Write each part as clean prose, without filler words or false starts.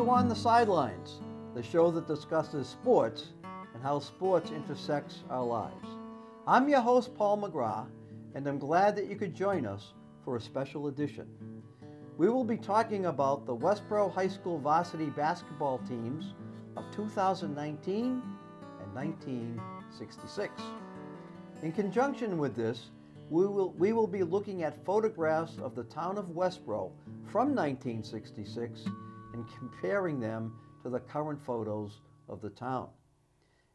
to On the Sidelines, the show that discusses sports and how sports intersects our lives. I'm your host, Paul McGrath, and I'm glad that you could join us for a special edition. We will be talking about the Westborough High School varsity basketball teams of 2019 and 1966. In conjunction with this, we will be looking at photographs of the town of Westborough from 1966 and comparing them to the current photos of the town.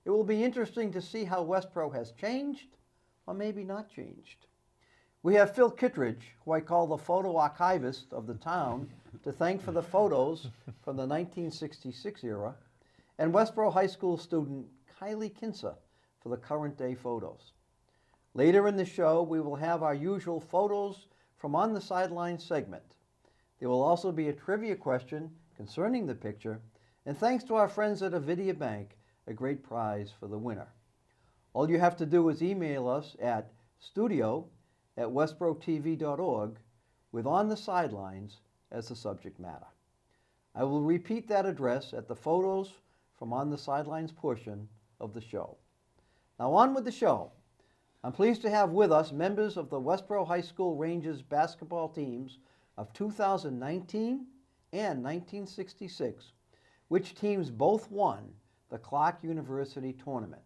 It will be interesting to see how Westborough has changed, or maybe not changed. We have Phil Kittredge, who I call the photo archivist of the town, to thank for the photos from the 1966 era, and Westborough High School student Kylie Kinsa for the current day photos. Later in the show, we will have our usual photos from On the Sidelines segment. There will also be a trivia question concerning the picture, and thanks to our friends at Avidia Bank, a great prize for the winner. All you have to do is email us at studio@westboroughtv.org with On the Sidelines as the subject matter. I will repeat that address at the photos from On the Sidelines portion of the show. Now on with the show. I'm pleased to have with us members of the Westborough High School Rangers basketball teams of 2019 and 1966, which teams both won the Clark University tournament.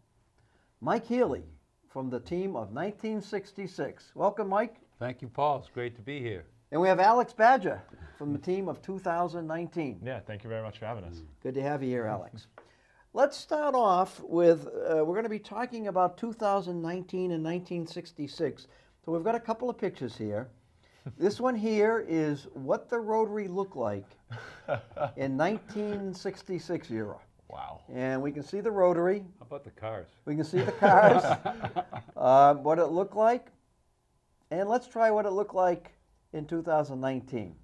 Mike Healy from the team of 1966. Welcome, Mike. Thank you, Paul. It's great to be here. And we have Alex Badger from the team of 2019. Yeah, thank you very much for having us. Good to have you here, Alex. Let's start off with, we're going to be talking about 2019 and 1966. So we've got a couple of pictures here. This one here is what the Rotary looked like in 1966 era. Wow. And we can see the Rotary. How about the cars? We can see the cars, what it looked like. And let's try what it looked like in 2019.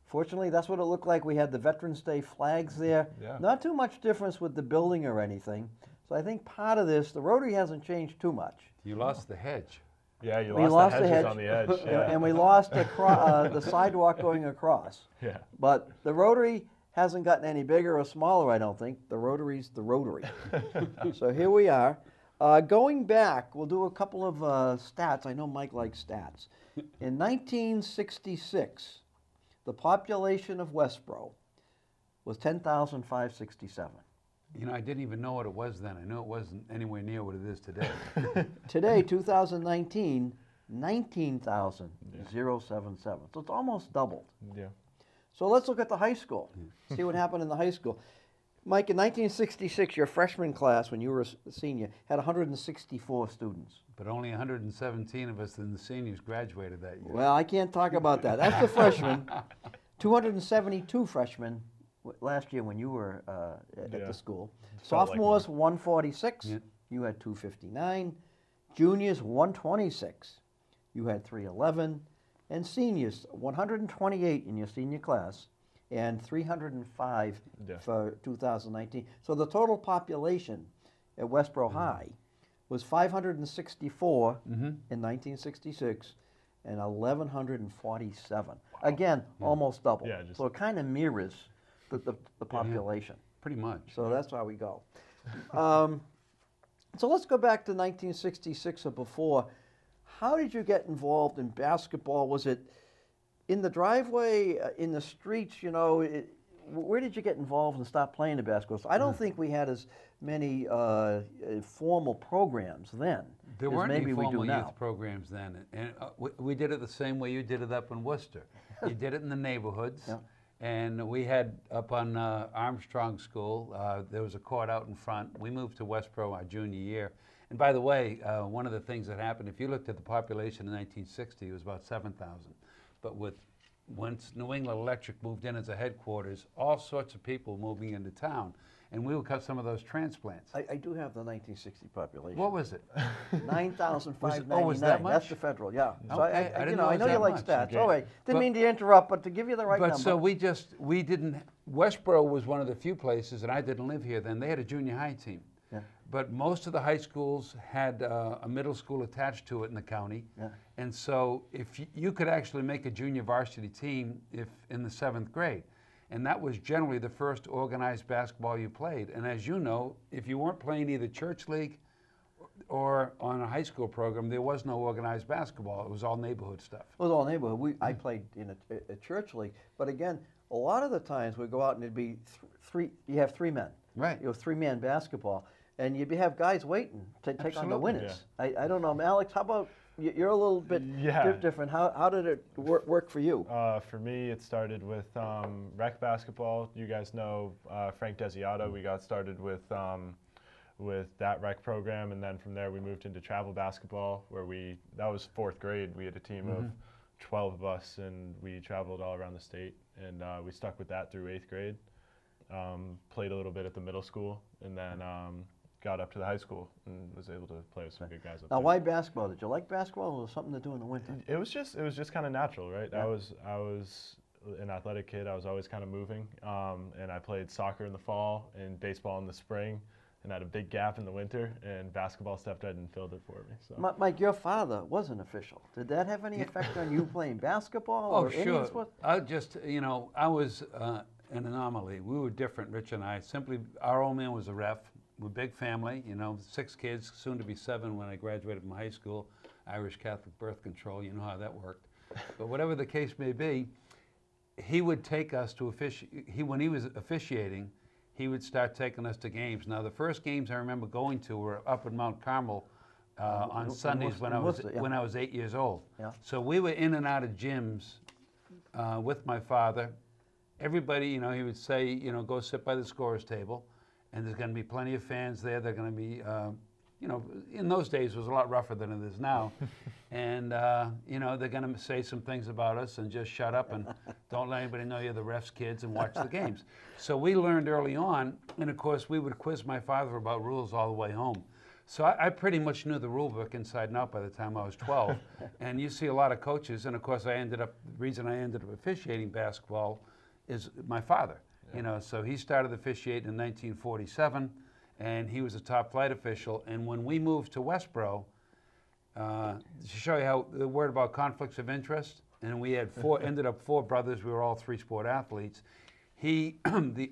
Fortunately, that's what it looked like. We had the Veterans Day flags there. Yeah. Not too much difference with the building or anything. So I think part of this, the Rotary hasn't changed too much. You lost the hedge. Yeah, you We lost lost the the hedges hedge. on the edge. Yeah. And we lost the sidewalk going across. Yeah. But the Rotary hasn't gotten any bigger or smaller, I don't think. The Rotary's the Rotary. So here we are. Going back, we'll do a couple of stats. I know Mike likes stats. In 1966, the population of Westborough was 10,567. You know, I didn't even know what it was then. I know it wasn't anywhere near what it is today. Today, 2019, 19,077. So it's almost doubled. Yeah. So let's look at the high school, see what happened in the high school. Mike, in 1966, your freshman class, when you were a senior, had 164 students. But only 117 of us in the seniors graduated that year. Well, I can't talk about that. That's the freshmen. 272 freshmen last year when you were at Yeah. the school. Felt like Sophomores, 146. Yeah. You had 259. Juniors, 126. You had 311. And seniors, 128 in your senior class and 305 Yeah. for 2019. So the total population at Westborough High was 564 in 1966 and 1,147. Again, almost double. Yeah, So it kind of mirrors the population. Pretty much. So that's how we go. So let's go back to 1966 or before. How did you get involved in basketball? Was it in the driveway, in the streets, you know? Where did you get involved and start playing the basketball? So I don't think we had as many formal programs then There as weren't maybe any we do formal now. youth programs then. And we did it the same way you did it up in Worcester. You did it in the neighborhoods. Yeah. And we had up on Armstrong School, there was a court out in front. We moved to Westborough our junior year. And by the way, one of the things that happened, if you looked at the population in 1960, it was about 7,000. But once New England Electric moved in as a headquarters, all sorts of people moving into town. And we would cut some of those transplants. I do have the 1960 population. What was it? 9,599. Oh, was that much? That's the federal, yeah. So Okay, I didn't know it I know was you that like much. stats. Okay. Oh, wait, didn't But- mean to interrupt, but to give you the right But number. so we didn't, Westborough was one of the few places, and I didn't live here then, they had a junior high team. Yeah. But most of the high schools had a middle school attached to it in the county. Yeah. And so if you could actually make a junior varsity team if in the 7th grade. And that was generally the first organized basketball you played. And as you know, if you weren't playing either church league or on a high school program, there was no organized basketball. It was all neighborhood stuff. It was all neighborhood. I played in a church league, but again, a lot of the times we'd go out and it'd be three. You have three men, Right. You know, three-man basketball, and you'd have guys waiting to take on the Absolutely. winners. I don't know, Alex. How about you're a little bit different? How did it work for you? For me, it started with rec basketball. You guys know Frank Desiato. We got started with that rec program, and then from there we moved into travel basketball, where that was 4th grade. We had a team of 12 of us, and we traveled all around the state, and we stuck with that through 8th grade. Played a little bit at the middle school, and then got up to the high school and was able to play with some good guys up Now, there. why basketball? Did you like basketball, or was it something to do in the winter? It was just kind of natural, right? Yeah. I was an athletic kid. I was always kind of moving, and I played soccer in the fall and baseball in the spring, and had a big gap in the winter, and basketball stepped right and filled it for me. So. Mike, your father was an official. Did that have any effect on you playing basketball? Oh, or any sure. sport? I just, I was an anomaly. We were different, Rich and I. Simply, our old man was a ref. We're a big family, 6 kids, soon to be 7 when I graduated from high school. Irish Catholic birth control, you know how that worked. But whatever the case may be, he would take us to when he was officiating, he would start taking us to games. Now, the first games I remember going to were up in Mount Carmel on Sundays when I was 8 years old. Yeah. So we were in and out of gyms with my father. Everybody, he would say, go sit by the scorer's table, and there's going to be plenty of fans there. They're going to be, in those days it was a lot rougher than it is now. And, they're going to say some things about us and just shut up and don't let anybody know you're the ref's kids and watch the games. So we learned early on, and of course we would quiz my father about rules all the way home. So I pretty much knew the rule book inside and out by the time I was 12. And you see a lot of coaches, and of course the reason I ended up officiating basketball is my father. Yeah. So he started officiating in 1947, and he was a top flight official. And when we moved to Westborough, to show you how the word about conflicts of interest, and we had ended up 4 brothers. We were all 3-sport athletes.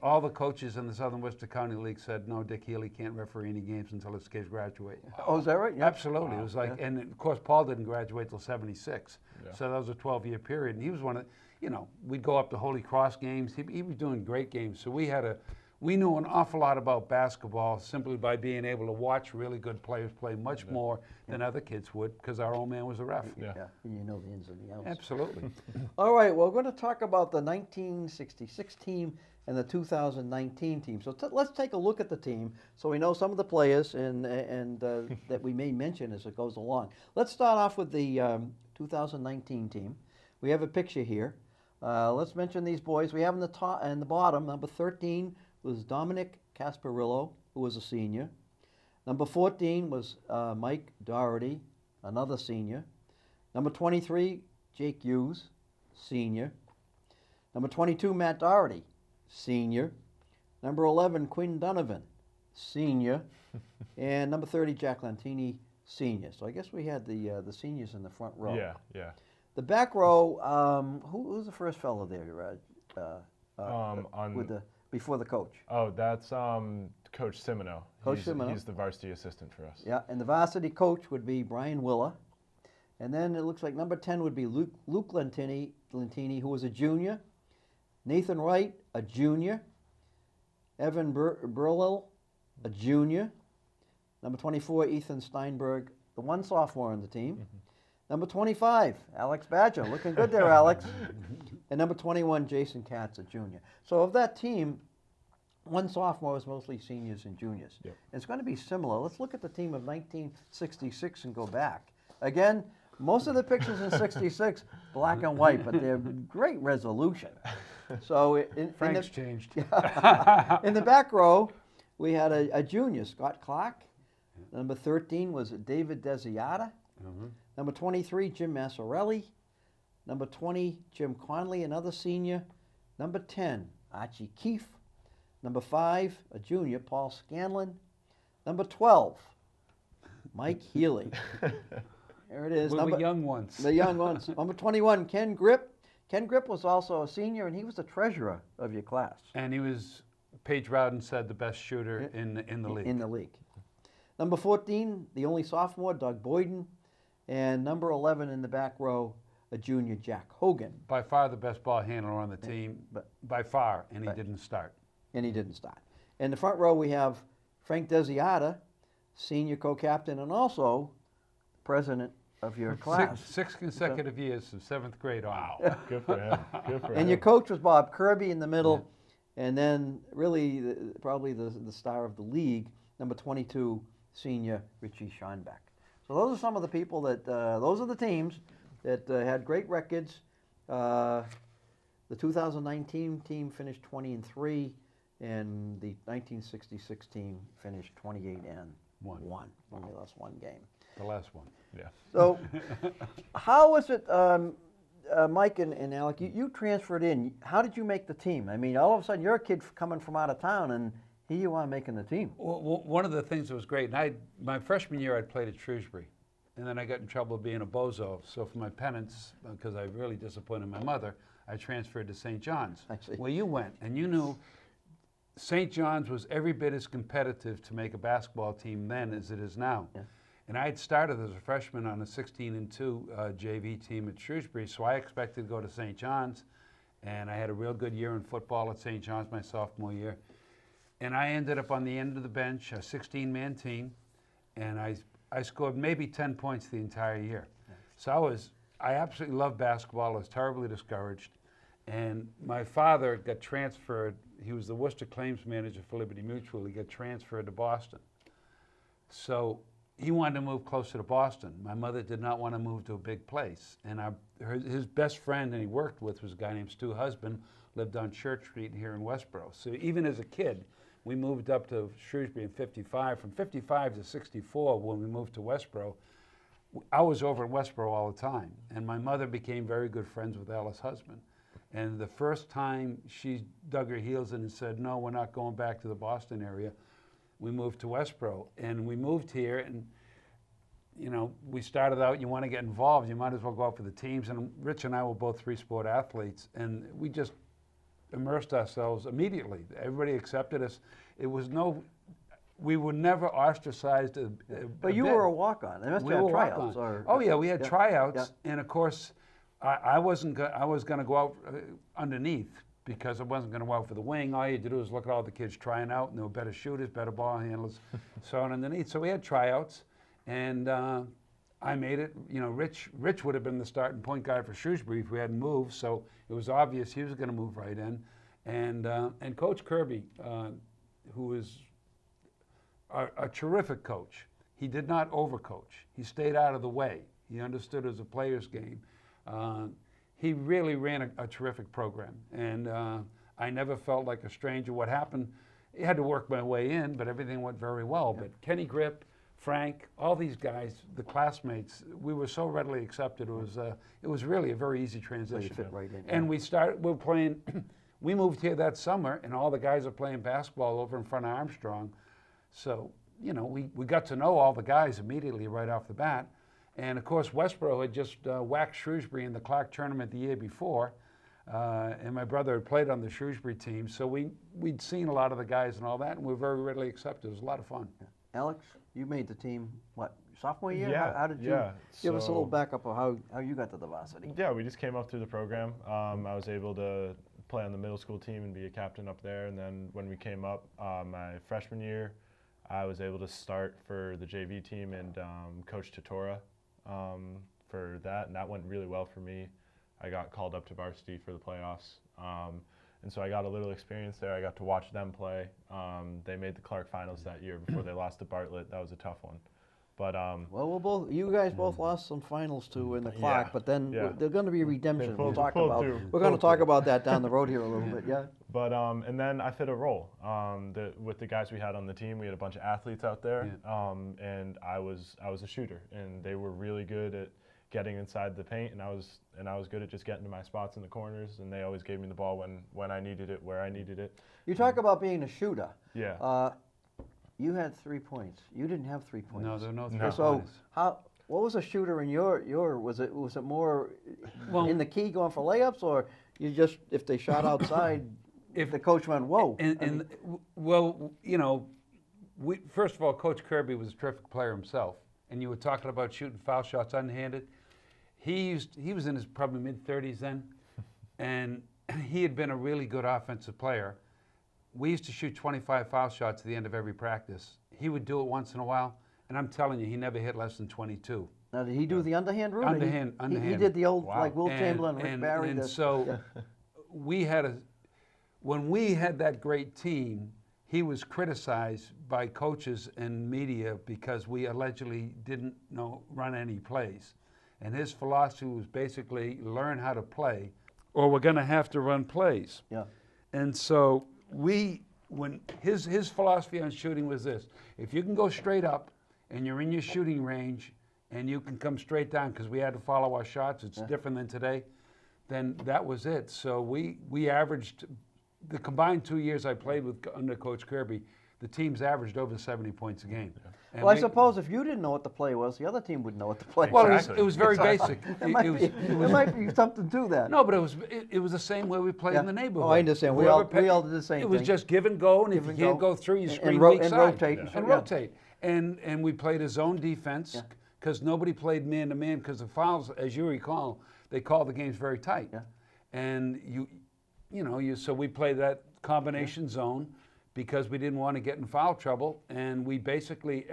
All the coaches in the Southern Worcester County League said, no, Dick Healy can't referee any games until his kids graduate. Oh, is that right? Yeah. Absolutely. Wow. It was like, and of course, Paul didn't graduate till 76. Yeah. So that was a 12-year period. And he was one of, we'd go up to Holy Cross games. He was doing great games. So we knew an awful lot about basketball simply by being able to watch really good players play much more than other kids would, because our old man was a ref. Yeah, and you know the ins and the outs. Absolutely. All right, well, we're going to talk about the 1966 team and the 2019 team. So let's take a look at the team so we know some of the players and that we may mention as it goes along. Let's start off with the 2019 team. We have a picture here. Let's mention these boys. We have in the top and the bottom, number 13 was Dominic Casparillo, who was a senior. Number 14 was Mike Doherty, another senior. Number 23, Jake Hughes, senior. Number 22, Matt Doherty, senior. Number 11, Quinn Donovan, senior. And number 30, Jack Lantini, senior. So I guess we had the seniors in the front row. Yeah. The back row, who's the first fellow there, before the coach? Oh, that's Coach Simino. Simino. He's the varsity assistant for us. Yeah, and the varsity coach would be Brian Willa. And then it looks like number 10 would be Luke Lantini, who was a junior. Nathan Wright, a junior. Evan Burlell, a junior. Number 24, Ethan Steinberg, the one sophomore on the team. Number 25, Alex Badger, looking good there, Alex. And number 21, Jason Katz, a junior. So of that team, one sophomore was mostly seniors and juniors. Yep. It's going to be similar. Let's look at the team of 1966 and go back. Again, most of the pictures in 66, black and white, but they're great resolution. So Frank's changed. in the back row, we had a junior, Scott Clark. Number 13 was David Desiata. Number 23, Jim Massarelli. Number 20, Jim Conley, another senior. Number 10, Archie Keefe. Number 5, a junior, Paul Scanlon. Number 12, Mike Healy. There it is. We were young ones. The young ones. Number 21, Ken Grip. Ken Grip was also a senior, and he was the treasurer of your class. And he was, Paige Rowden said, the best shooter in the league. In the league. Number 14, the only sophomore, Doug Boyden. And number 11 in the back row, a junior, Jack Hogan. By far the best ball handler on the team, by far, and he didn't start. And he didn't start. In the front row, we have Frank Desiata, senior co-captain, and also president of your class. Six consecutive years from 7th grade on. Wow, good for him. Good for him. And your coach was Bob Kirby in the middle, and then really probably the star of the league, number 22, senior Richie Schonbeck. So those are some of the people that, those are the teams that had great records. The 2019 team finished 20-3, and the 1966 team finished 28-1. Only lost one game. The last one. Yeah. So, how was it, Mike and Alec? You transferred in. How did you make the team? I mean, all of a sudden you're a kid coming from out of town, and here you are making the team. Well, one of the things that was great, and my freshman year I played at Shrewsbury, and then I got in trouble being a bozo. So for my penance, because I really disappointed my mother, I transferred to St. John's. I see. Where you went, and you knew St. John's was every bit as competitive to make a basketball team then as it is now. Yeah. And I had started as a freshman on a 16-2 JV team at Shrewsbury, so I expected to go to St. John's, and I had a real good year in football at St. John's my sophomore year. And I ended up on the end of the bench, a 16-man team, and I scored maybe 10 points the entire year. Nice. So I absolutely loved basketball. I was terribly discouraged. And my father got transferred. He was the Worcester Claims Manager for Liberty Mutual. He got transferred to Boston. So he wanted to move closer to Boston. My mother did not want to move to a big place. And his best friend and he worked with was a guy named Stu Husband, lived on Church Street here in Westborough. So even as a kid, we moved up to Shrewsbury in 55. From 55 to 64, when we moved to Westborough, I was over in Westborough all the time. And my mother became very good friends with Alice Husband. And the first time she dug her heels in and said, no, we're not going back to the Boston area, we moved to Westborough. And we moved here, and you know, we started out, you want to get involved, you might as well go out for the teams. And Rich and I were both three-sport athletes, and we just immersed ourselves immediately. Everybody accepted us. It was we were never ostracized. But you were a walk-on. They must have had tryouts. Oh yeah, we had tryouts, and of course, I was going to go out underneath because I wasn't going to go out for the wing. All you had to do was look at all the kids trying out, and they were better shooters, better ball handlers, so on underneath. So we had tryouts, and I made it. You know, Rich would have been the starting point guard for Shrewsbury if we hadn't moved, so it was obvious he was going to move right in. And Coach Kirby, who is a terrific coach, he did not overcoach. He stayed out of the way. He understood it was a player's game. He really ran a terrific program, and I never felt like a stranger. What happened, I had to work my way in, but everything went very well. Yeah. But Kenny Grip, Frank, all these guys, the classmates, we were so readily accepted. It was really a very easy transition. So you fit right in. And we're playing. We moved here that summer, and all the guys are playing basketball over in front of Armstrong. So you know, we got to know all the guys immediately right off the bat. And of course, Westborough had just whacked Shrewsbury in the Clark tournament the year before, and my brother had played on the Shrewsbury team, so we'd seen a lot of the guys and all that, and we were very readily accepted. It was a lot of fun. Yeah. Alex, you made the team, what, sophomore year? Yeah. How did you give us a little backup of how you got to the varsity? Yeah, we just came up through the program. I was able to play on the middle school team and be a captain up there, and then when we came up my freshman year, I was able to start for the JV team and Coach Totora for that, and that went really well for me. I got called up to varsity for the playoffs, and so I got a little experience there. I got to watch them play. They made the Clark finals that year before they lost to Bartlett. That was a tough one. But well, you guys both lost some finals too in the Clark, but then there's going to be a redemption. We're going to talk about that down the road here a little bit, yeah. But and then I fit a role. With the guys we had on the team, we had a bunch of athletes out there, and I was a shooter, and they were really good at getting inside the paint, and I was good at just getting to my spots in the corners, and they always gave me the ball when I needed it, where I needed it. You talk about being a shooter. Yeah. You had 3 points. You didn't have 3 points. No, there were no 3 points. So What was a shooter in your was it more Well- in the key going for layups, or you just if they shot outside, if the coach went whoa? Well, you know, first of all, Coach Kirby was a terrific player himself, and you were talking about shooting foul shots unhanded. He was in his probably mid-30s then, and he had been a really good offensive player. We used to shoot 25 foul shots at the end of every practice. He would do it once in a while, and I'm telling you, he never hit less than 22. Now, did he do the underhand route? Underhand. He did the old Wow. like Will Chamberlain, Rick Barry. And so when we had that great team, he was criticized by coaches and media because we allegedly didn't run any plays. And his philosophy was basically learn how to play, or we're going to have to run plays. Yeah. And so when his philosophy on shooting was this: if you can go straight up and you're in your shooting range and you can come straight down, because we had to follow our shots, it's different than today, then that was it. So we averaged, the combined 2 years I played under Coach Kirby, the teams averaged over 70 points a game. And Well, I suppose if you didn't know what the play was, the other team would know what the play Well, was. it was very basic. It might be something to that. No, but it was the same way we played in the neighborhood. Oh, I understand. We all did the same It was thing. just give and go, and if Give you and can't go. go through, you And screen ro- weak and side. rotate. And Yeah. rotate. And we played a zone defense because nobody played man-to-man because the fouls, as you recall, they called the games very tight. Yeah. And so we played that combination zone because we didn't want to get in foul trouble, and we basically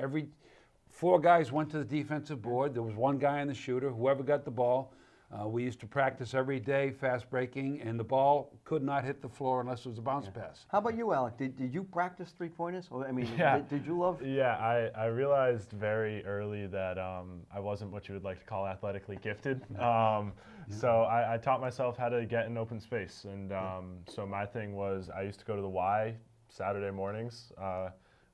four guys went to the defensive board. There was one guy in the shooter, whoever got the ball. We used to practice every day, fast breaking, and the ball could not hit the floor unless it was a bounce pass. How about you, Alec? Did you practice three-pointers? Or, I mean, Yeah. did you love? Yeah, I realized very early that I wasn't what you would like to call athletically gifted. So I taught myself how to get in open space. And so my thing was I used to go to the Y Saturday mornings.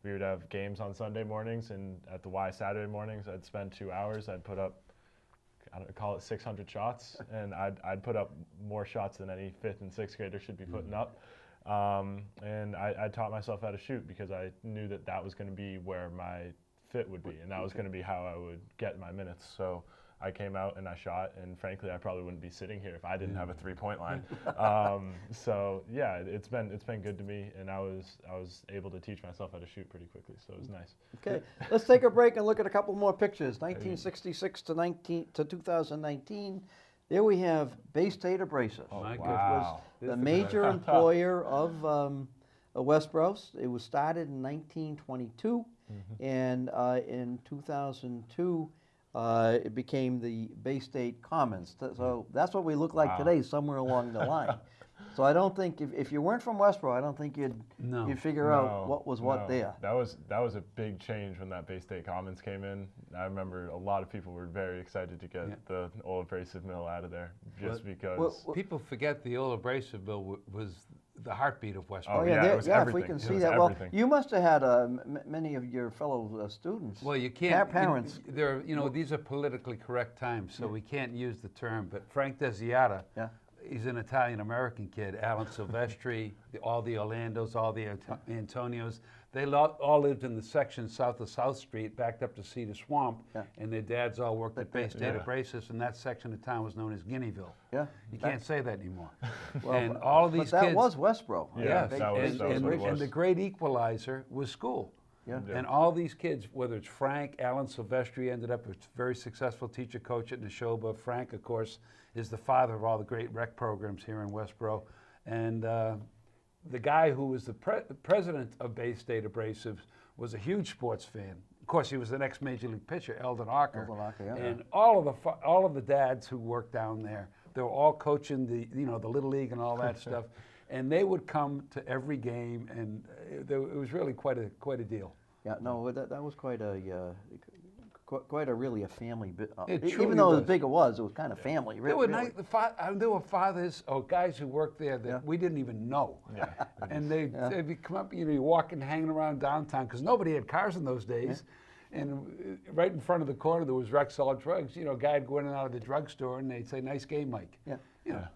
We would have games on Sunday mornings, and at the Y Saturday mornings, I'd spend 2 hours. I'd put up, call it 600 shots, and I'd put up more shots than any 5th and 6th grader should be putting up. And I taught myself how to shoot because I knew that was going to be where my fit would be, and that was going to be how I would get my minutes. So I came out and I shot, and frankly, I probably wouldn't be sitting here if I didn't have a three-point line. So yeah, it's been good to me, and I was able to teach myself how to shoot pretty quickly, so it was nice. Okay, let's take a break and look at a couple more pictures. 1966 to 2019. There we have Bay State Abrasive, My which wow. was the major employer of Westborough. It was started in 1922, and in 2002. It became the Bay State Commons. So that's what we look like today, somewhere along the line. So I don't think, if you weren't from Westborough, I don't think you'd figure out what was what there. That was a big change when that Bay State Commons came in. I remember a lot of people were very excited to get the old abrasive mill out of there, just because. People forget the old abrasive mill was the heartbeat of Westborough. Oh, yeah, it was if we everything. can It see was that. everything. Well, you must have had many of your fellow students. Well, you can't. Parents. These are politically correct times, so we can't use the term. But Frank Desiata, he's an Italian-American kid. Alan Silvestri, all the Orlandos, all the Antonios. They all lived in the section south of South Street, backed up to Cedar Swamp, and their dads all worked at Bay State Abrasives, and that section of town was known as Guineaville. Yeah. You can't say that anymore. Well, and all of these but that kids. was Westborough. Yeah, Yes, that was what it was. and the great equalizer was school. Yeah. And all these kids, whether it's Frank, Alan Silvestri ended up a very successful teacher coach at Neshoba. Frank, of course, is the father of all the great rec programs here in Westborough. And the guy who was the president of Bay State Abrasives was a huge sports fan. Of course, he was the next major league pitcher, Eldon Archer. And all of the dads who worked down there, they were all coaching the Little League and all that stuff. And they would come to every game, and it was really quite a deal. Yeah, no, that was quite a really a family bit. It Even truly though was. as big it was there kind of. There were fathers or guys who worked there that we didn't even know. Yeah. And they'd come up, you're walking, hanging around downtown, because nobody had cars in those days. And right in front of the corner, there was Rexall Drugs. A guy'd go in and out of the drugstore, and they'd say, "Nice game, Mike." Yeah.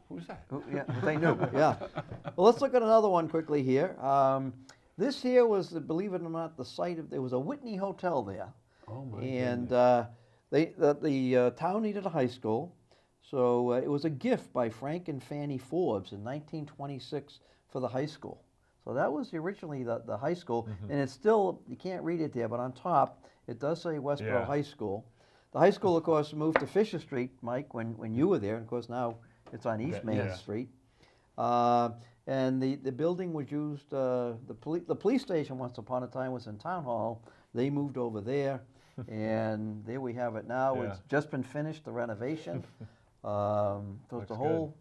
Who's that? Yeah, they knew. Yeah. Well, let's look at another one quickly here. This here was, believe it or not, the site of, there was a Whitney Hotel there. Oh, my And The town needed a high school, so it was a gift by Frank and Fanny Forbes in 1926 for the high school. So that was originally the high school, and it's still, you can't read it there, but on top, it does say Westborough High School. The high school, of course, moved to Fisher Street, Mike, when you were there, and of course now it's on East Main Street. And the building was used, the police station once upon a time was in Town Hall. They moved over there, and there we have it now. It's just been finished, the renovation. So it's the whole...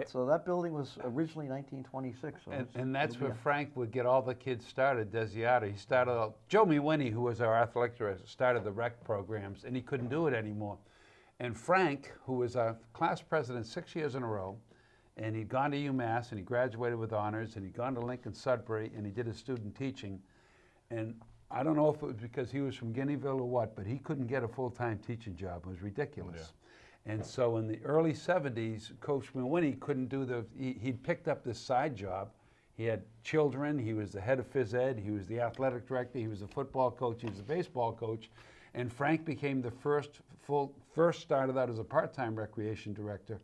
So that building was originally 1926. So and that's where Frank would get all the kids started, Desiato. He started out, Joe Mewini, who was our athletic director, started the rec programs, and he couldn't do it anymore. And Frank, who was our class president 6 years in a row, and he'd gone to UMass, and he graduated with honors, and he'd gone to Lincoln Sudbury, and he did his student teaching. And I don't know if it was because he was from Guineaville or what, but he couldn't get a full-time teaching job. It was ridiculous. And so in the early 70s, Coach Mewini couldn't do he'd picked up this side job. He had children, he was the head of phys ed, he was the athletic director, he was the football coach, he was the baseball coach. And Frank became the first started out as a part-time recreation director.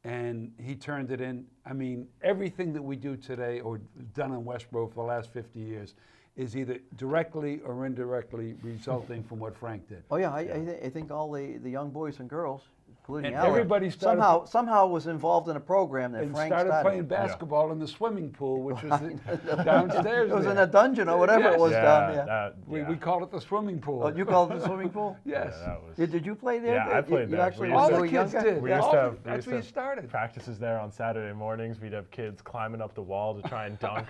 And he turned it in. I mean, everything that we do today or done in Westborough for the last 50 years is either directly or indirectly resulting from what Frank did. Oh yeah, I think all the young boys and girls, including And Alan, everybody started somehow was involved in a program that Frank started. Playing basketball in the swimming pool, which was downstairs. It was in a dungeon or whatever it was down there. We called it the swimming pool. Oh, you called it the swimming pool? Yes. Did you play there? Yeah, I played there. All the kids did. We used to have That's where you started. practices there on Saturday mornings. We'd have kids climbing up the wall to try and dunk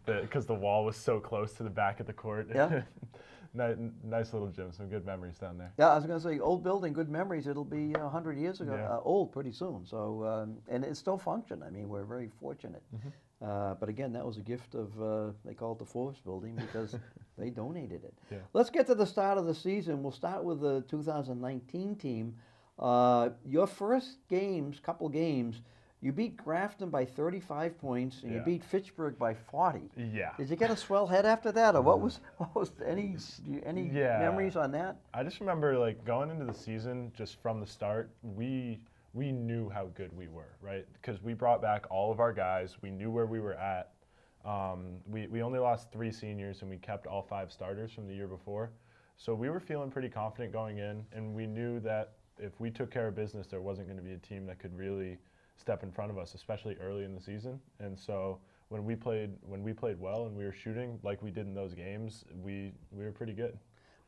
because the wall was so close to the back of the court. Yeah. Nice little gym, some good memories down there. Yeah, I was going to say, old building, good memories. It'll be 100 years ago, old pretty soon. So, and it still functions. I mean, we're very fortunate. But again, that was a gift of, they call it the Forbes building because they donated it. Let's get to the start of the season. We'll start with the 2019 team. Your first couple games, you beat Grafton by 35 points, and you beat Fitchburg by 40. Yeah. Did you get a swell head after that, or what was any memories on that? I just remember like going into the season, just from the start, we knew how good we were, right? Because we brought back all of our guys. We knew where we were at. We only lost 3 seniors, and we kept all 5 starters from the year before. So we were feeling pretty confident going in, and we knew that if we took care of business, there wasn't going to be a team that could really step in front of us, especially early in the season. And so when we played well and we were shooting like we did in those games, we were pretty good.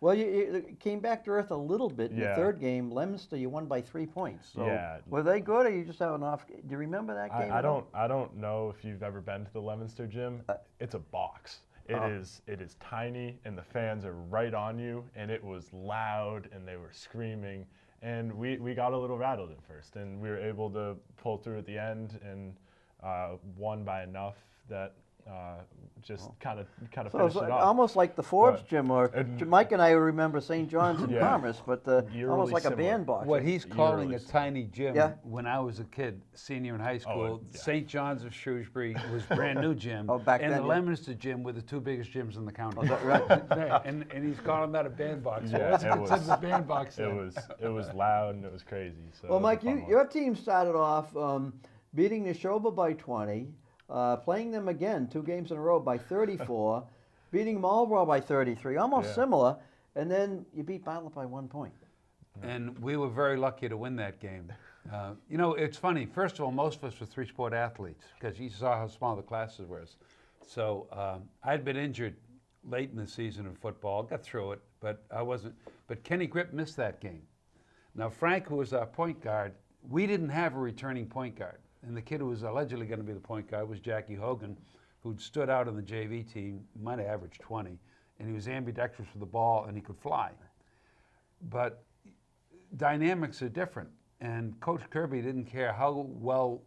Well, you came back to earth a little bit in the third game. Leominster, you won by 3 points. So were they good, or you just have an off? Do you remember that game? I don't know if you've ever been to the Leominster gym. It's a box. It is tiny, and the fans are right on you, and it was loud, and they were screaming. And we got a little rattled at first, and we were able to pull through at the end and won by enough that just kind of finished it off. Almost like the Forbes gym, or Mike and I remember St. John's and Commerce, but almost like a bandbox. What he's calling a tiny gym, when I was a kid, senior in high school, St. John's of Shrewsbury was brand new gym, back and then, the Leominster gym were the 2 biggest gyms in the county. Right. and he's calling that a bandbox. Yeah, it was a bandbox. It was loud and it was crazy. So well, Mike, your team started off beating Neshoba by 20. Playing them again 2 games in a row by 34, beating Marlborough by 33, almost similar, and then you beat Bartlett by 1 point. And we were very lucky to win that game. You know, it's funny. First of all, most of us were 3-sport athletes because you saw how small the classes were. So I'd been injured late in the season in football, got through it, but I wasn't. But Kenny Grip missed that game. Now, Frank, who was our point guard, we didn't have a returning point guard. And the kid who was allegedly going to be the point guard was Jackie Hogan, who'd stood out on the JV team, might have averaged 20, and he was ambidextrous with the ball, and he could fly. But dynamics are different, and Coach Kirby didn't care how well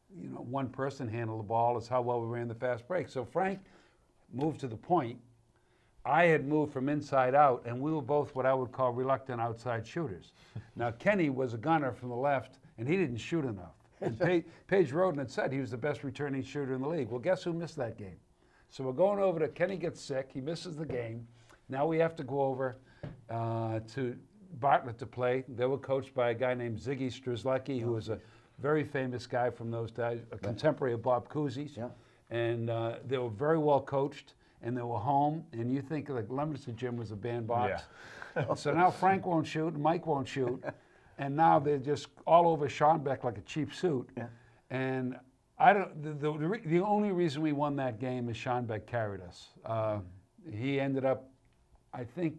one person handled the ball as how well we ran the fast break. So Frank moved to the point. I had moved from inside out, and we were both what I would call reluctant outside shooters. Now, Kenny was a gunner from the left, and he didn't shoot enough. And Paige Roden had said he was the best returning shooter in the league. Well, guess who missed that game? So we're going over to Kenny gets sick. He misses the game. Now we have to go over to Bartlett to play. They were coached by a guy named Ziggy Strzelecki, who was a very famous guy from those days, a contemporary of Bob Cousy's. Yeah. And they were very well coached, and they were home. And you think like Lemonster Gym was a bandbox. Yeah. So now Frank won't shoot, Mike won't shoot, and now they're just all over Schonbeck like a cheap suit. Yeah. And I don't. The only reason we won that game is Schonbeck carried us. He ended up, I think,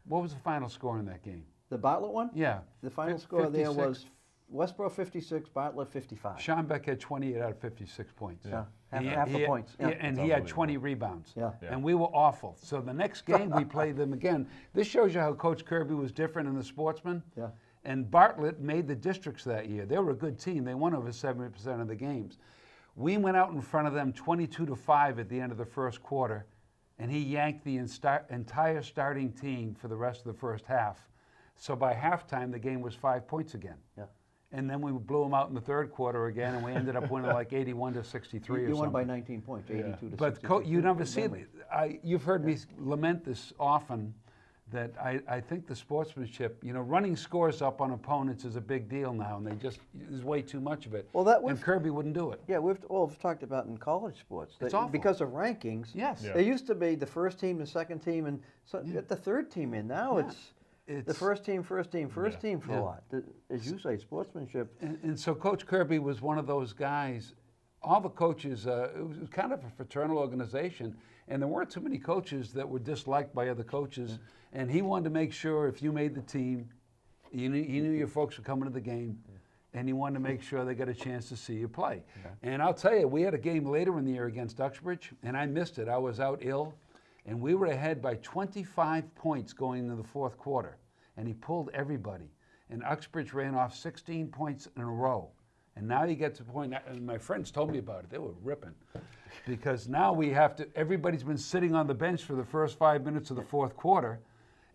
what was the final score in that game? The Bartlett one? Yeah. The final score there 56. was Westborough 56, Bartlett 55. Schonbeck had 28 out of 56 points. Yeah. He- Half the he- points. yeah, Yeah. and he had 20 rebounds. Yeah. Yeah. And we were awful. So the next game we played them again. This shows you how Coach Kirby was different in the Sportsman. Yeah. And Bartlett made the districts that year. They were a good team. They won over 70% of the games. We went out in front of them 22-5 at the end of the first quarter, and he yanked the entire starting team for the rest of the first half. So by halftime, the game was 5 points again. Yeah. And then we blew them out in the third quarter again, and we ended up winning like 81-63 or something. You won by 19 points, 82 to But 63. you never Good see memory. it. You've heard me lament this often, that I think the sportsmanship, running scores up on opponents is a big deal now, and there's way too much of it. Well, that and was- Kirby wouldn't do it. Yeah, we've talked about in college sports. It's that awful. Because of rankings. Yes. Yeah. There used to be the first team, the second team, and so get the third team in. Now Yeah. it's the It's- first team for Yeah. a lot. As you say, sportsmanship. And so Coach Kirby was one of those guys. All the coaches, it was kind of a fraternal organization, and there weren't too many coaches that were disliked by other coaches. And he wanted to make sure if you made the team, he knew your folks were coming to the game, and he wanted to make sure they got a chance to see you play. And I'll tell you, we had a game later in the year against Uxbridge, and I missed it. I was out ill, and we were ahead by 25 points going into the fourth quarter, and he pulled everybody. And Uxbridge ran off 16 points in a row. And now you get to the point, and my friends told me about it, they were ripping. Because now everybody's been sitting on the bench for the first 5 minutes of the fourth quarter.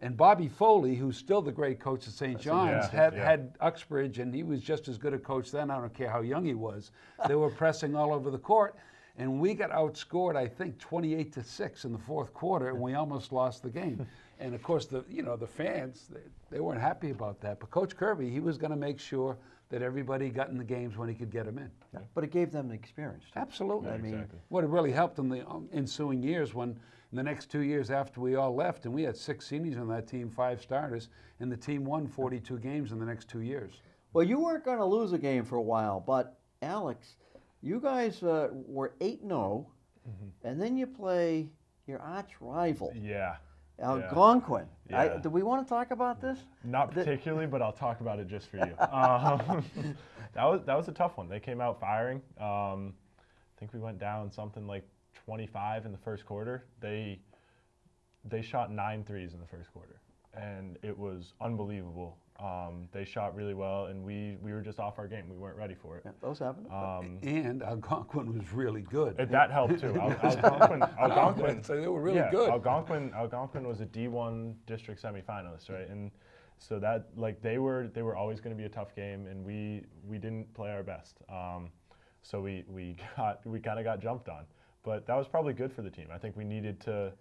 And Bobby Foley, who's still the great coach at St. John's, had Uxbridge, and he was just as good a coach then. I don't care how young he was. They were pressing all over the court. And we got outscored, I think, 28-6 in the fourth quarter, and we almost lost the game. And of course, the fans, they weren't happy about that. But Coach Kirby, he was going to make sure that everybody got in the games when he could get them in. Yeah. But it gave them the experience. Too. Absolutely. I mean, Exactly. What it really helped in the ensuing years, when in the next 2 years after we all left, and we had 6 seniors on that team, 5 starters, and the team won 42 games in the next 2 years. Well, you weren't going to lose a game for a while, but Alex, you guys were 8-0, and then you play your arch rival, Yeah. Algonquin. Yeah. Do we want to talk about this? Not particularly, but I'll talk about it just for you. That was a tough one. They came out firing. I think we went down something like 25 in the first quarter. They shot 9 threes in the first quarter, and it was unbelievable. They shot really well, and we were just off our game. We weren't ready for it. Yeah, those happen. And Algonquin was really good. That helped too. Algonquin, So they were really yeah, good. Algonquin was a D1 district semifinalist, right? And so that they were always going to be a tough game, and we didn't play our best. So we kind of got jumped on, but that was probably good for the team. I think we needed to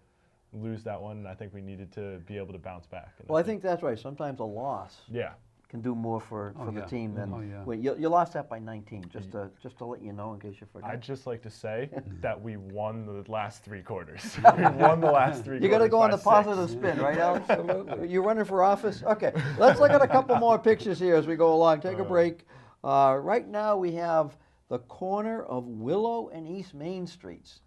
lose that one, and I think we needed to be able to bounce back. And Well, I think that's right. Sometimes a loss yeah. can do more for the yeah. team than Oh, yeah. well, you lost that by 19. Just to let you know in case you forgot. I'd just like to say that we won the last 3 quarters. We won the last 3 You quarters. got to go on by the 6. positive spin, right, Alex? Absolutely. You running for office? Okay. Let's look at a couple more pictures here as we go along. Take a break. Right now we have the corner of Willow and East Main Streets.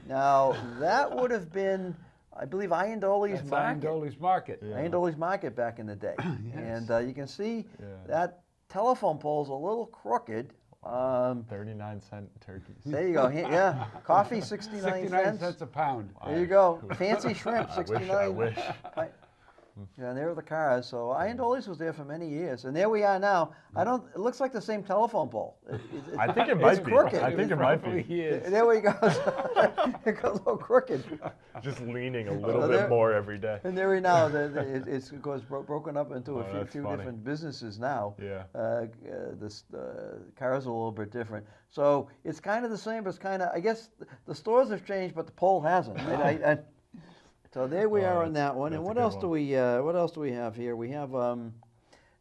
Now that would have been, I believe, Iandoli's That's Market. Iandoli's Market. Yeah. Iandoli's Market back in the day. Yes. And you can see Yeah. that telephone pole's a little crooked. 39-cent turkeys. There you go. Yeah. Coffee, 69 69 cents. cents a pound. There you go. Fancy shrimp, I 69. wish. Yeah, and there are the cars. So Iandoli's was there for many years, and there we are now. It looks like the same telephone pole. I think it it's might be. crooked. I think it might Probably be. is. There we go. It goes a little crooked. Just leaning a little So bit there- more every day. And there we now. It's of course broken up into Oh, a that's few funny. different businesses now. Yeah. The cars are a little bit different. So it's kind of the same, but it's kind of, I guess the stores have changed, but the pole hasn't. So there we are on that's- that one. And that's a what good else do one. what else do we have here? We have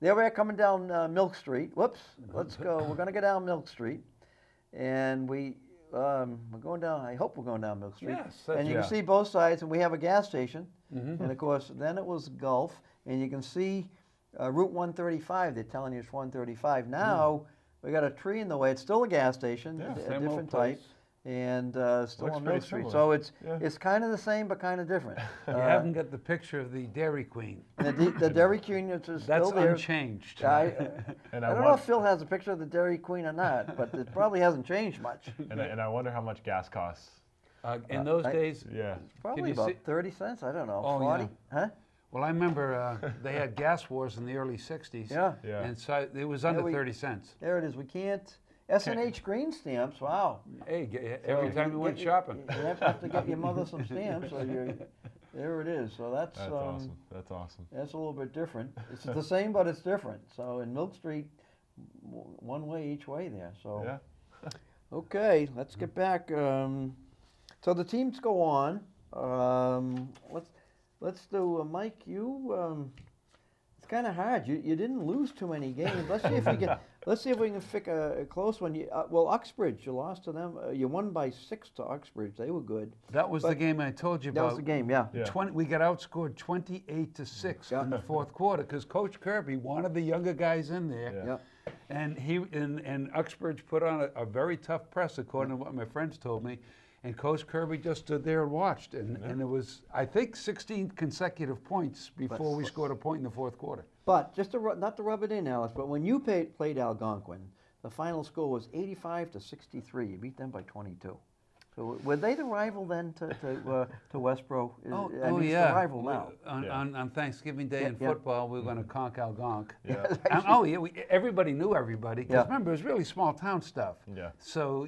there we are coming down Milk Street. Whoops. Let's go. We're gonna go down Milk Street, and we're going down. I hope we're going down Milk Street. Yes, and you yeah. can see both sides, and we have a gas station. Mhm. And of course, then it was Gulf, and you can see Route 135. They're telling you it's 135 now. We got a tree in the way. It's still a gas station, Yeah, a Same old different type. place. And still Looks on pretty Milk Street. similar. So it's Yeah. it's kind of the same, but kind of different. You haven't got the picture of the Dairy Queen. The Dairy Queen is still That's there. unchanged. And I don't know if Phil has a picture of the Dairy Queen or not, but it probably hasn't changed much. and I wonder how much gas costs. In those days, Yeah. Probably you about see- 30 cents. I don't know. Oh, 40? yeah. Huh? well, I remember they had gas wars in the early 60s. Yeah. Yeah. And so it was under we- 30 cents. There it is. We can't. S&H green stamps. Wow. Hey, every So time you we went get- shopping. You have to get your mother some stamps. So there it is. So that's That's awesome. That's awesome. That's a little bit different. It's the same, but it's different. So in Milk Street, one way each way there. So Yeah. okay, let's get back. So the teams go on. Let's do Mike. It's kind of hard. You didn't lose too many games. Let's see if we can. Let's see if we can pick a close one. Well, Uxbridge, you lost to them. You won by 6 to Uxbridge. They were good. That was the But game I told you That about. was the game. Yeah. Yeah. We got outscored 28-6 Yeah. in the fourth quarter because Coach Kirby wanted the younger guys in there, Yeah. Yeah. and Uxbridge put on a very tough press, according to what my friends told me. And Coach Kirby just stood there and watched, and it was, I think, 16 consecutive points before we scored a point in the fourth quarter. But just not to rub it in, Alice, but when you played Algonquin, the final score was 85-63. You beat them by 22. So were they the rival then to Westborough? I mean, it's the rival now. On Thanksgiving Day Yeah, in yeah. football, we were going to conk Algonquin. Yeah. Everybody knew everybody. Because Yeah. remember, it was really small town stuff. Yeah. So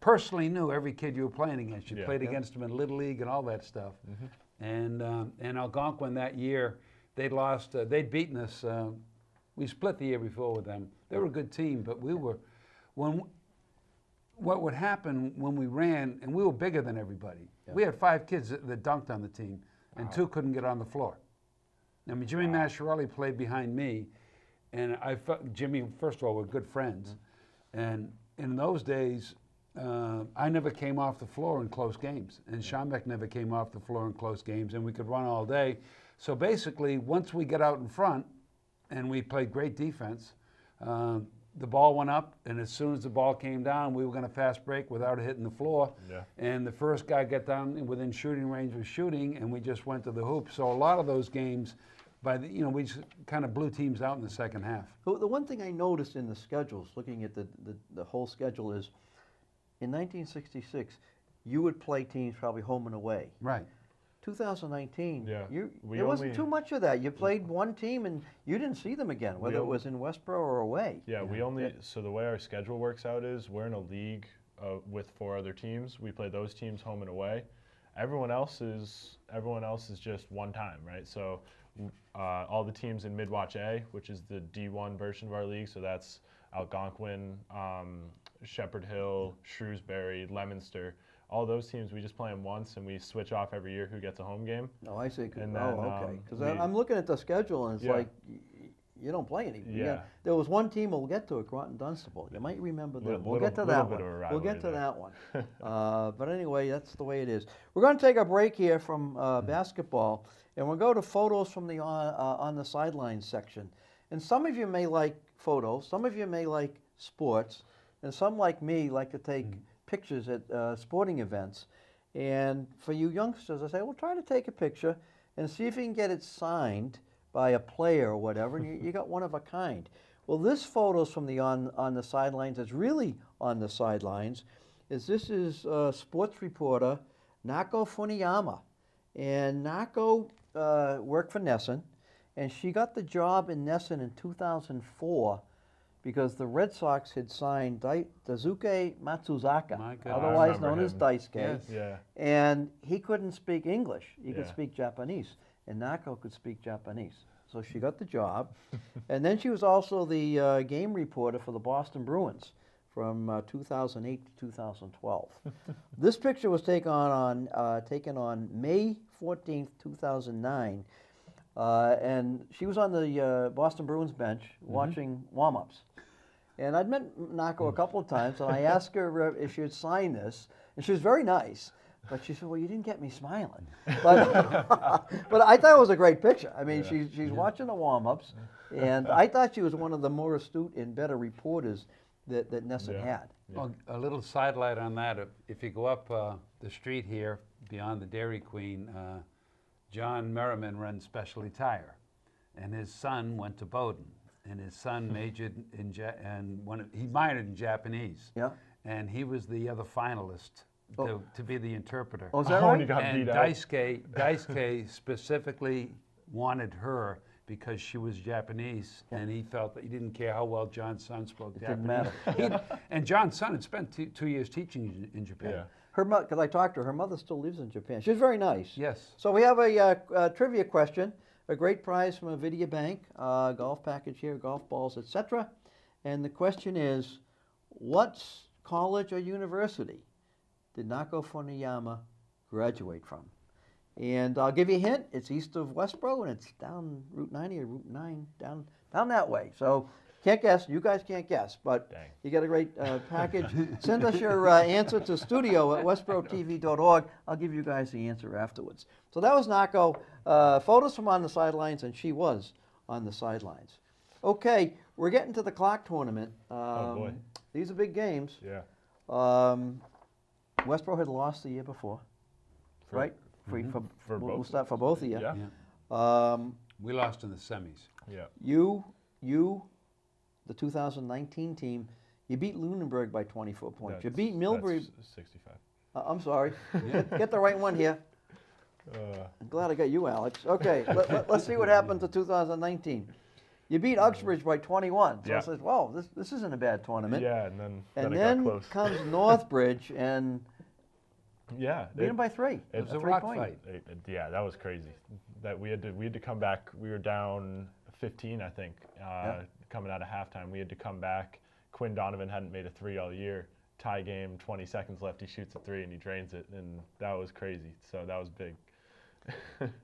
personally knew every kid you were playing against. You Yeah. played against them in Little League and all that stuff. And Algonquin that year, they'd lost. They'd beaten us. We split the year before with them. They were a good team, but what would happen when we ran, and we were bigger than everybody. Yeah. We had 5 kids that dunked on the team, and 2 couldn't get on the floor. I mean, Jimmy Mascherelli played behind me, and I felt Jimmy. First of all, we're good friends, and in those days, I never came off the floor in close games, and Schamek never came off the floor in close games, and we could run all day. So basically, once we get out in front, and we played great defense, the ball went up, and as soon as the ball came down, we were going to fast break without it hitting the floor. Yeah. And the first guy got down within shooting range was shooting, and we just went to the hoop. So a lot of those games, we just kind of blew teams out in the second half. The one thing I noticed in the schedules, looking at the whole schedule, is in 1966, you would play teams probably home and away. Right. 2019, Yeah, there wasn't too much of that. You played one team and you didn't see them again, whether it was in Westborough or away. Yeah, so the way our schedule works out is we're in a league with 4 other teams. We play those teams home and away. Everyone else is just one time, right? So all the teams in Midwatch A, which is the D1 version of our league, so that's Algonquin, Shepherd Hill, Shrewsbury, Leominster. All those teams, we just play them once, and we switch off every year who gets a home game. Oh, I see. And Okay. then, Because I'm looking at the schedule and it's Yeah. like you don't play any. Yeah. There was one team we'll get to at Groton Dunstable. You might remember them. We'll Little- get to little that bit one. of a We'll get to rivalry that one. But anyway, that's the way it is. We're going to take a break here from basketball, and we'll go to photos from the on the sidelines section. And some of you may like photos. Some of you may like sports, and some like me like to take pictures at sporting events. And for you youngsters, I say, well, try to take a picture and see if you can get it signed by a player or whatever, and you got one of a kind. Well, this photo's from the on the sidelines. It's really on the sidelines. This is sports reporter Nako Funiyama, and Nako worked for Nesson, and she got the job in Nesson in 2004 because the Red Sox had signed Daisuke Matsuzaka, My goodness. otherwise I remember known as him. Daisuke. Yes. Yeah. And he couldn't speak English. He could Yeah. speak Japanese. And Nako could speak Japanese. So she got the job. And then she was also the game reporter for the Boston Bruins from 2008 to 2012. This picture was taken on May 14th, 2009, and she was on the Boston Bruins bench watching warm-ups. And I'd met Nako a couple of times, and I asked her if she would sign this, and she was very nice. But she said, "Well, you didn't get me smiling." But, but I thought it was a great picture. I mean, she's watching the warm-ups, and I thought she was one of the more astute and better reporters that Nesson had. Well, a little sidelight on that. If you go up the street here, beyond the Dairy Queen, John Merriman runs Specialty Tire, and his son went to Bowdoin, and his son majored in he minored in Japanese. Yeah. And he was the other finalist to be the interpreter. Oh, is that Oh, right? and he got And beat out. Daisuke specifically wanted her because she was Japanese, and he felt that he didn't care how well John's son spoke Didn't Japanese. matter. And John's son had spent 2 years teaching in Japan. Yeah. Her mother, because I talked to her, her mother still lives in Japan. She's very nice. Yes. So we have a trivia question, a great prize from Avidia Bank, golf package here, golf balls, etc. And the question is, what college or university did Nako Funayama graduate from? And I'll give you a hint. It's east of Westborough, and it's down Route 90 or Route 9, down that way. So can't guess. You guys can't guess, but Dang. you get a great package. Send us your answer to studio@westboroughTV.org. I'll give you guys the answer afterwards. So that was Nako. Photos from on the sidelines, and she was on the sidelines. Okay, we're getting to the clock tournament. Oh, boy. These are big games. Yeah. Westborough had lost the year before, right? For We'll both. start for both of you. Yeah. Yeah. We lost in the semis. Yeah. You, the 2019 team, you beat Lunenburg by 24 points. You beat Millbury. That's 65. I'm sorry. Get the right one here. I'm glad I got you, Alex. Okay, let's see what happened to 2019. You beat Uxbridge by 21. So Yeah. I said, "Whoa, this isn't a bad tournament." Yeah, and then And it then got close. comes Northbridge and Yeah. beat them by 3. It was a 3 rock point. fight. Yeah, that was crazy. That we had to come back. We were down 15, I think, coming out of halftime. We had to come back. Quinn Donovan hadn't made a 3 all year. Tie game, 20 seconds left. He shoots a 3 and he drains it, and that was crazy. So that was big.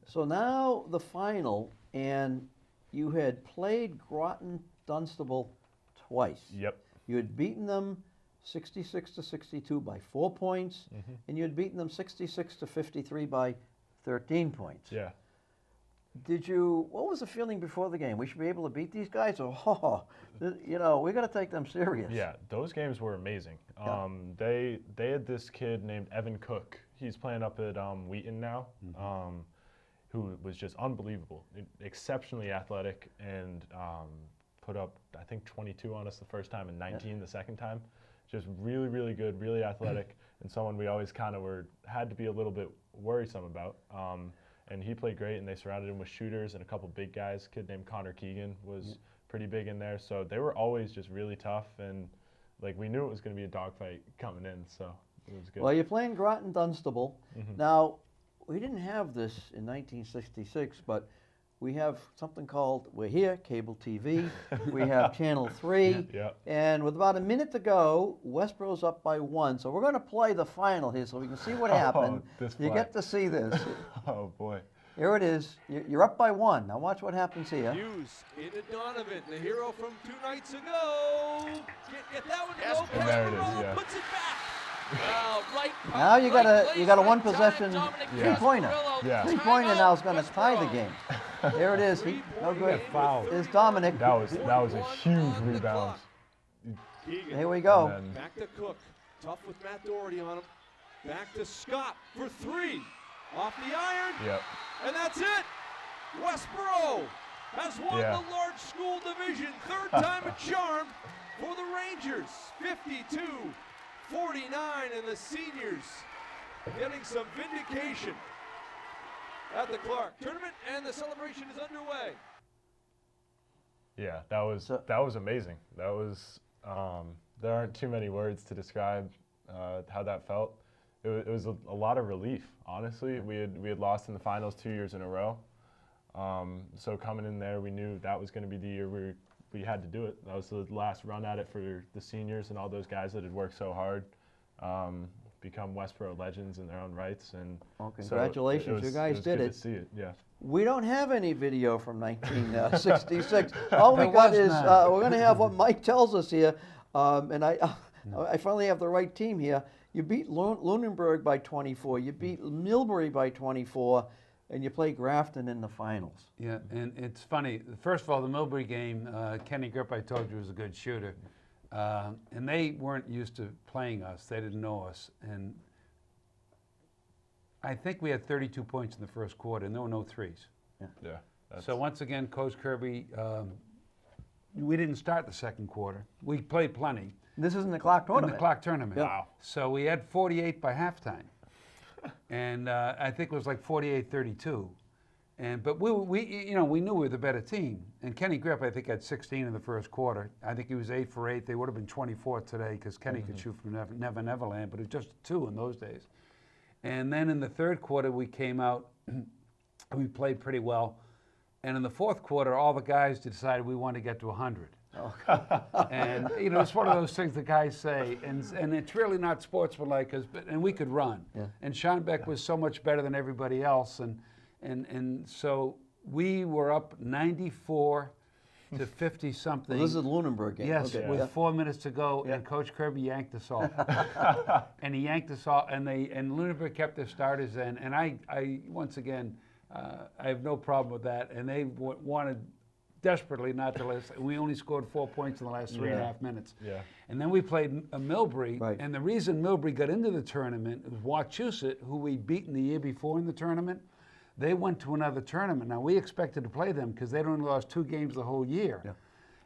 So now the final, and you had played Groton Dunstable twice. Yep. You had beaten them 66 to 62 by 4 points, and you had beaten them 66 to 53 by 13 points. Yeah. What was the feeling before the game? We should be able to beat these guys? Or, we got to take them serious. Yeah, those games were amazing. Yeah. They had this kid named Evan Cook. He's playing up at Wheaton now, who was just unbelievable, exceptionally athletic, and put up, I think, 22 on us the first time and 19 the second time. Just really, really good, really athletic, and someone we always kind of had to be a little bit worrisome about. And he played great, and they surrounded him with shooters and a couple big guys. A kid named Connor Keegan was pretty big in there. So they were always just really tough, and we knew it was going to be a dogfight coming in, so it was good. Well, you're playing Groton Dunstable. Now, we didn't have this in 1966, but we have something called, we're here, cable TV. We have Channel 3. Yeah. And with about a minute to go, Westborough's up by 1. So we're going to play the final here so we can see what happened. this You play. get to see this. Oh, boy. Here it is. You're up by 1. Now watch what happens here. Hughes into Donovan, the hero from 2 nights ago. Get that one to Yes, go. and there it is, Casparolo yeah. puts it back. Right. Now you got a one possession Yeah. 3-pointer. Yeah. 3-pointer now is going to tie the game. There it is. No good. Foul. There's Dominic. That was a huge rebound. Here we go. And then- Back to Cook. Tough with Matt Doherty on him. Back to Scott for 3. Off the iron. Yep. And that's it. Westborough has won Yeah. the large school division. 3rd time a charm for the Rangers. 52-49, and the seniors getting some vindication at the Clark tournament, and the celebration is underway. Yeah, that was amazing. That was there aren't too many words to describe how that felt. It was a lot of relief, honestly. We had lost in the finals 2 years in a row, so coming in there, we knew that was going to be the year we you had to do it. That was the last run at it for the seniors and all those guys that had worked so hard, become Westborough legends in their own rights. And Well, so congratulations, you guys did good it. to see it. Yeah. We don't have any video from 1966. All we There got was is none. we're going to have what Mike tells us here, and I finally have the right team here. You beat Lunenburg by 24. You beat Millbury by 24, and you play Grafton in the finals. Yeah, and it's funny. First of all, the Millbury game, Kenny Grip, I told you, was a good shooter. And they weren't used to playing us. They didn't know us. And I think we had 32 points in the first quarter, and there were no threes. Yeah. So once again, Coach Kirby, we didn't start the second quarter. We played plenty. This isn't the clock tournament. In the clock tournament. Yeah. Wow. So we had 48 by halftime. And I think it was like 48-32. But we knew we were the better team. And Kenny Grip, I think, had 16 in the first quarter. I think he was 8 for 8. They would have been 24 today because Kenny could shoot from Neverland, but it was just 2 in those days. And then in the third quarter, we came out. We played pretty well. And in the fourth quarter, all the guys decided we wanted to get to 100. And it's one of those things the guys say, and it's really not sportsmanlike, and we could run. Yeah. And Schonbeck was so much better than everybody else, and so we were up 94 to 50 something. Well, this is the Lunenburg game. Yes, Okay. with 4 minutes to go, Yeah. and Coach Kirby yanked us off. And he yanked us off, and Lunenburg kept their starters in, and I once again, I have no problem with that, and they wanted desperately not to listen. We only scored 4 points in the last 3.5 minutes. Yeah. And then we played Millbury, Right. and the reason Millbury got into the tournament was Wachusett, who we'd beaten the year before in the tournament. They went to another tournament. Now, we expected to play them because they'd only lost 2 games the whole year. Yeah.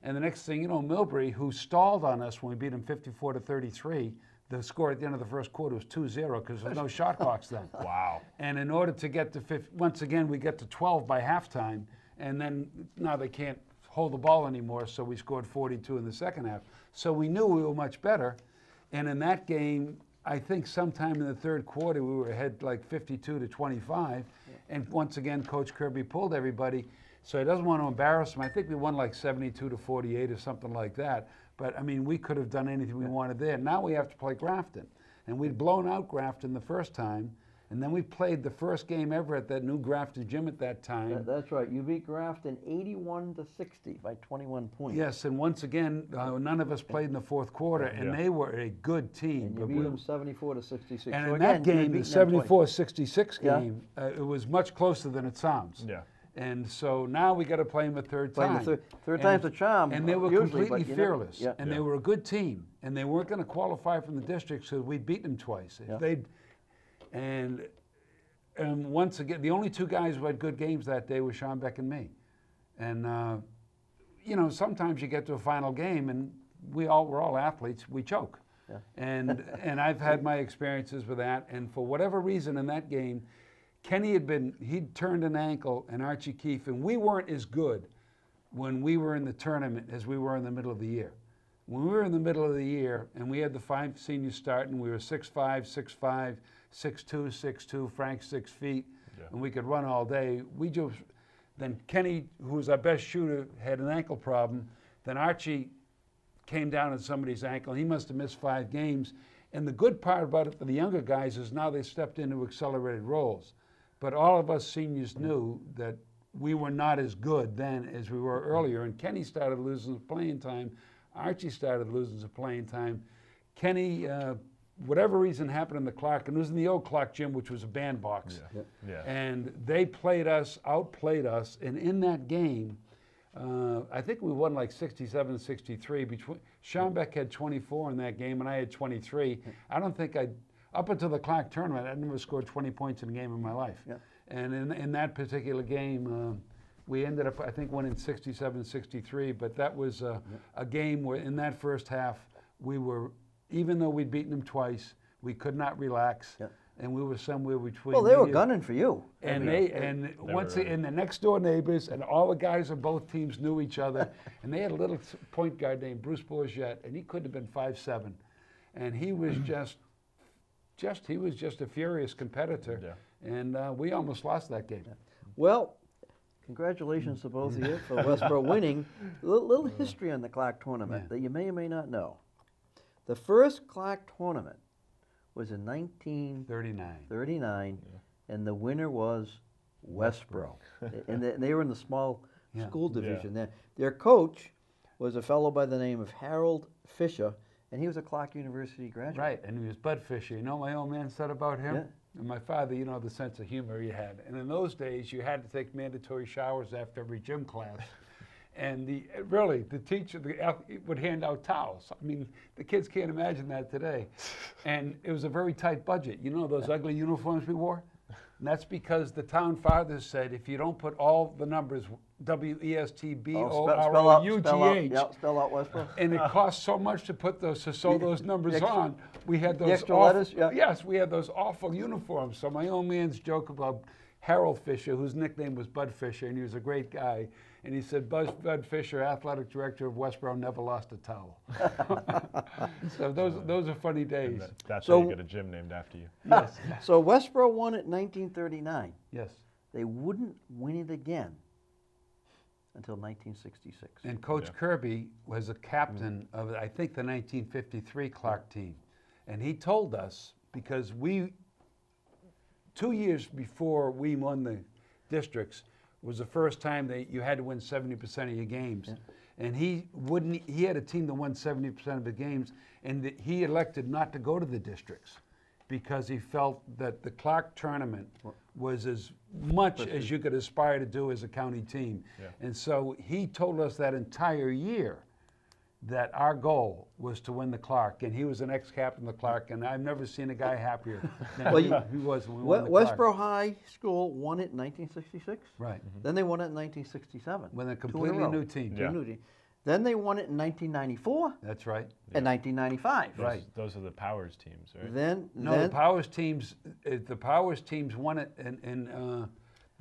And the next thing you know, Millbury, who stalled on us when we beat them 54-33, the score at the end of the first quarter was 2-0 because there was no shot clocks then. Wow. And in order to get to once again, we get to 12 by halftime, and then now they can't hold the ball anymore, so we scored 42 in the second half. So we knew we were much better. And in that game, I think sometime in the third quarter, we were ahead like 52-25. And once again, Coach Kirby pulled everybody. So he doesn't want to embarrass them. I think we won like 72-48 or something like that. But, I mean, we could have done anything we wanted there. Now we have to play Grafton. And we'd blown out Grafton the first time. And then we played the first game ever at that new Grafton gym at that time. That's right. You beat Grafton 81-60 by 21 points. Yes, and once again, none of us played in the fourth quarter, and they were a good team. And you but beat we- them 74-66. and So in again, that you game, the beat them twice. 74-66 Yeah. game, it was much closer than it sounds. Yeah. And so now we got to play them a third Playing time. the third And- time's a charm. And they were usually, completely but you never- fearless. Yeah. And they were a good team. And they weren't going to qualify from the district, so we beat them twice. If Yeah. they'd, and once again, the only 2 guys who had good games that day were Schonbeck and me. And, sometimes you get to a final game, and we're all athletes, we choke. Yeah. And I've had my experiences with that. And for whatever reason in that game, Kenny he'd turned an ankle, and Archie Keefe, and we weren't as good when we were in the tournament as we were in the middle of the year. When we were in the middle of the year, and we had the 5 seniors starting, we were 6'5", 6'5", 6'2", 6'2", Frank 6 feet, and we could run all day. Then Kenny, who was our best shooter, had an ankle problem. Then Archie came down on somebody's ankle. He must have missed 5 games. And the good part about it for the younger guys is now they stepped into accelerated roles. But all of us seniors knew that we were not as good then as we were earlier. And Kenny started losing his playing time. Archie started losing his playing time. Kenny, whatever reason happened in the Clark, and it was in the old Clark gym, which was a bandbox. Yeah. And they outplayed us. And in that game, I think we won like 67-63. Schonbeck had 24 in that game, and I had 23. I don't think up until the Clark tournament, I'd never scored 20 points in a game in my life. Yeah. And in that particular game, we ended up, I think, winning 67-63. But that was a game where in that first half, we were, even though we'd beaten them twice, we could not relax. Yeah. And we were somewhere between. Well, they were gunning for you. And the next door neighbors and all the guys of both teams knew each other, and they had a little point guard named Bruce Bourget, and he couldn't have been 5'7", and he was just a furious competitor, and we almost lost that game. Well, Congratulations to both of you for Westborough winning. A little history on the Clark tournament that you may or may not know. The first Clark tournament was in 1939, and the winner was Westborough. And they were in the small school division. Their coach was a fellow by the name of Harold Fisher, and he was a Clark University graduate. Right, and he was Bud Fisher. You know what my old man said about him? And my father, you know, the sense of humor he had. And in those days, you had to take mandatory showers after every gym class. And the teacher would hand out towels. I mean, the kids can't imagine that today. And it was a very tight budget. You know those ugly uniforms we wore? And that's because the town fathers said if you don't put all the numbers, W-E-S-T-B-O-R-O-U-G-H. Spell out Westborough. And it cost so much to put those, to sew those numbers on. We had those extra letters? Yes, we had those awful uniforms. So my old man's joke about Harold Fisher, whose nickname was Bud Fisher, and he was a great guy. And he said, Bud Fisher, athletic director of Westborough, never lost a towel. So those are funny days. That's how you get a gym named after you. Yes. So Westborough won it in 1939. Yes. They wouldn't win it again until 1966. And Coach Kirby was a captain of, I think, the 1953 Clark team. And he told us, because 2 years before we won the districts, was the first time that you had to win 70% of your games. And he had a team that won 70% of the games, and he elected not to go to the districts because he felt that the Clark tournament was as much as you could aspire to do as a county team. And so he told us that entire year that our goal was to win the Clark, and he was an ex-captain of the Clark, and I've never seen a guy happier than he was when we won the Clark. Westborough High School won it in 1966. Right. Then they won it in 1967. With a completely new team. Then they won it in 1994. That's right. And 1995. Right. Those are the Powers teams, right? The Powers teams. The Powers teams won it in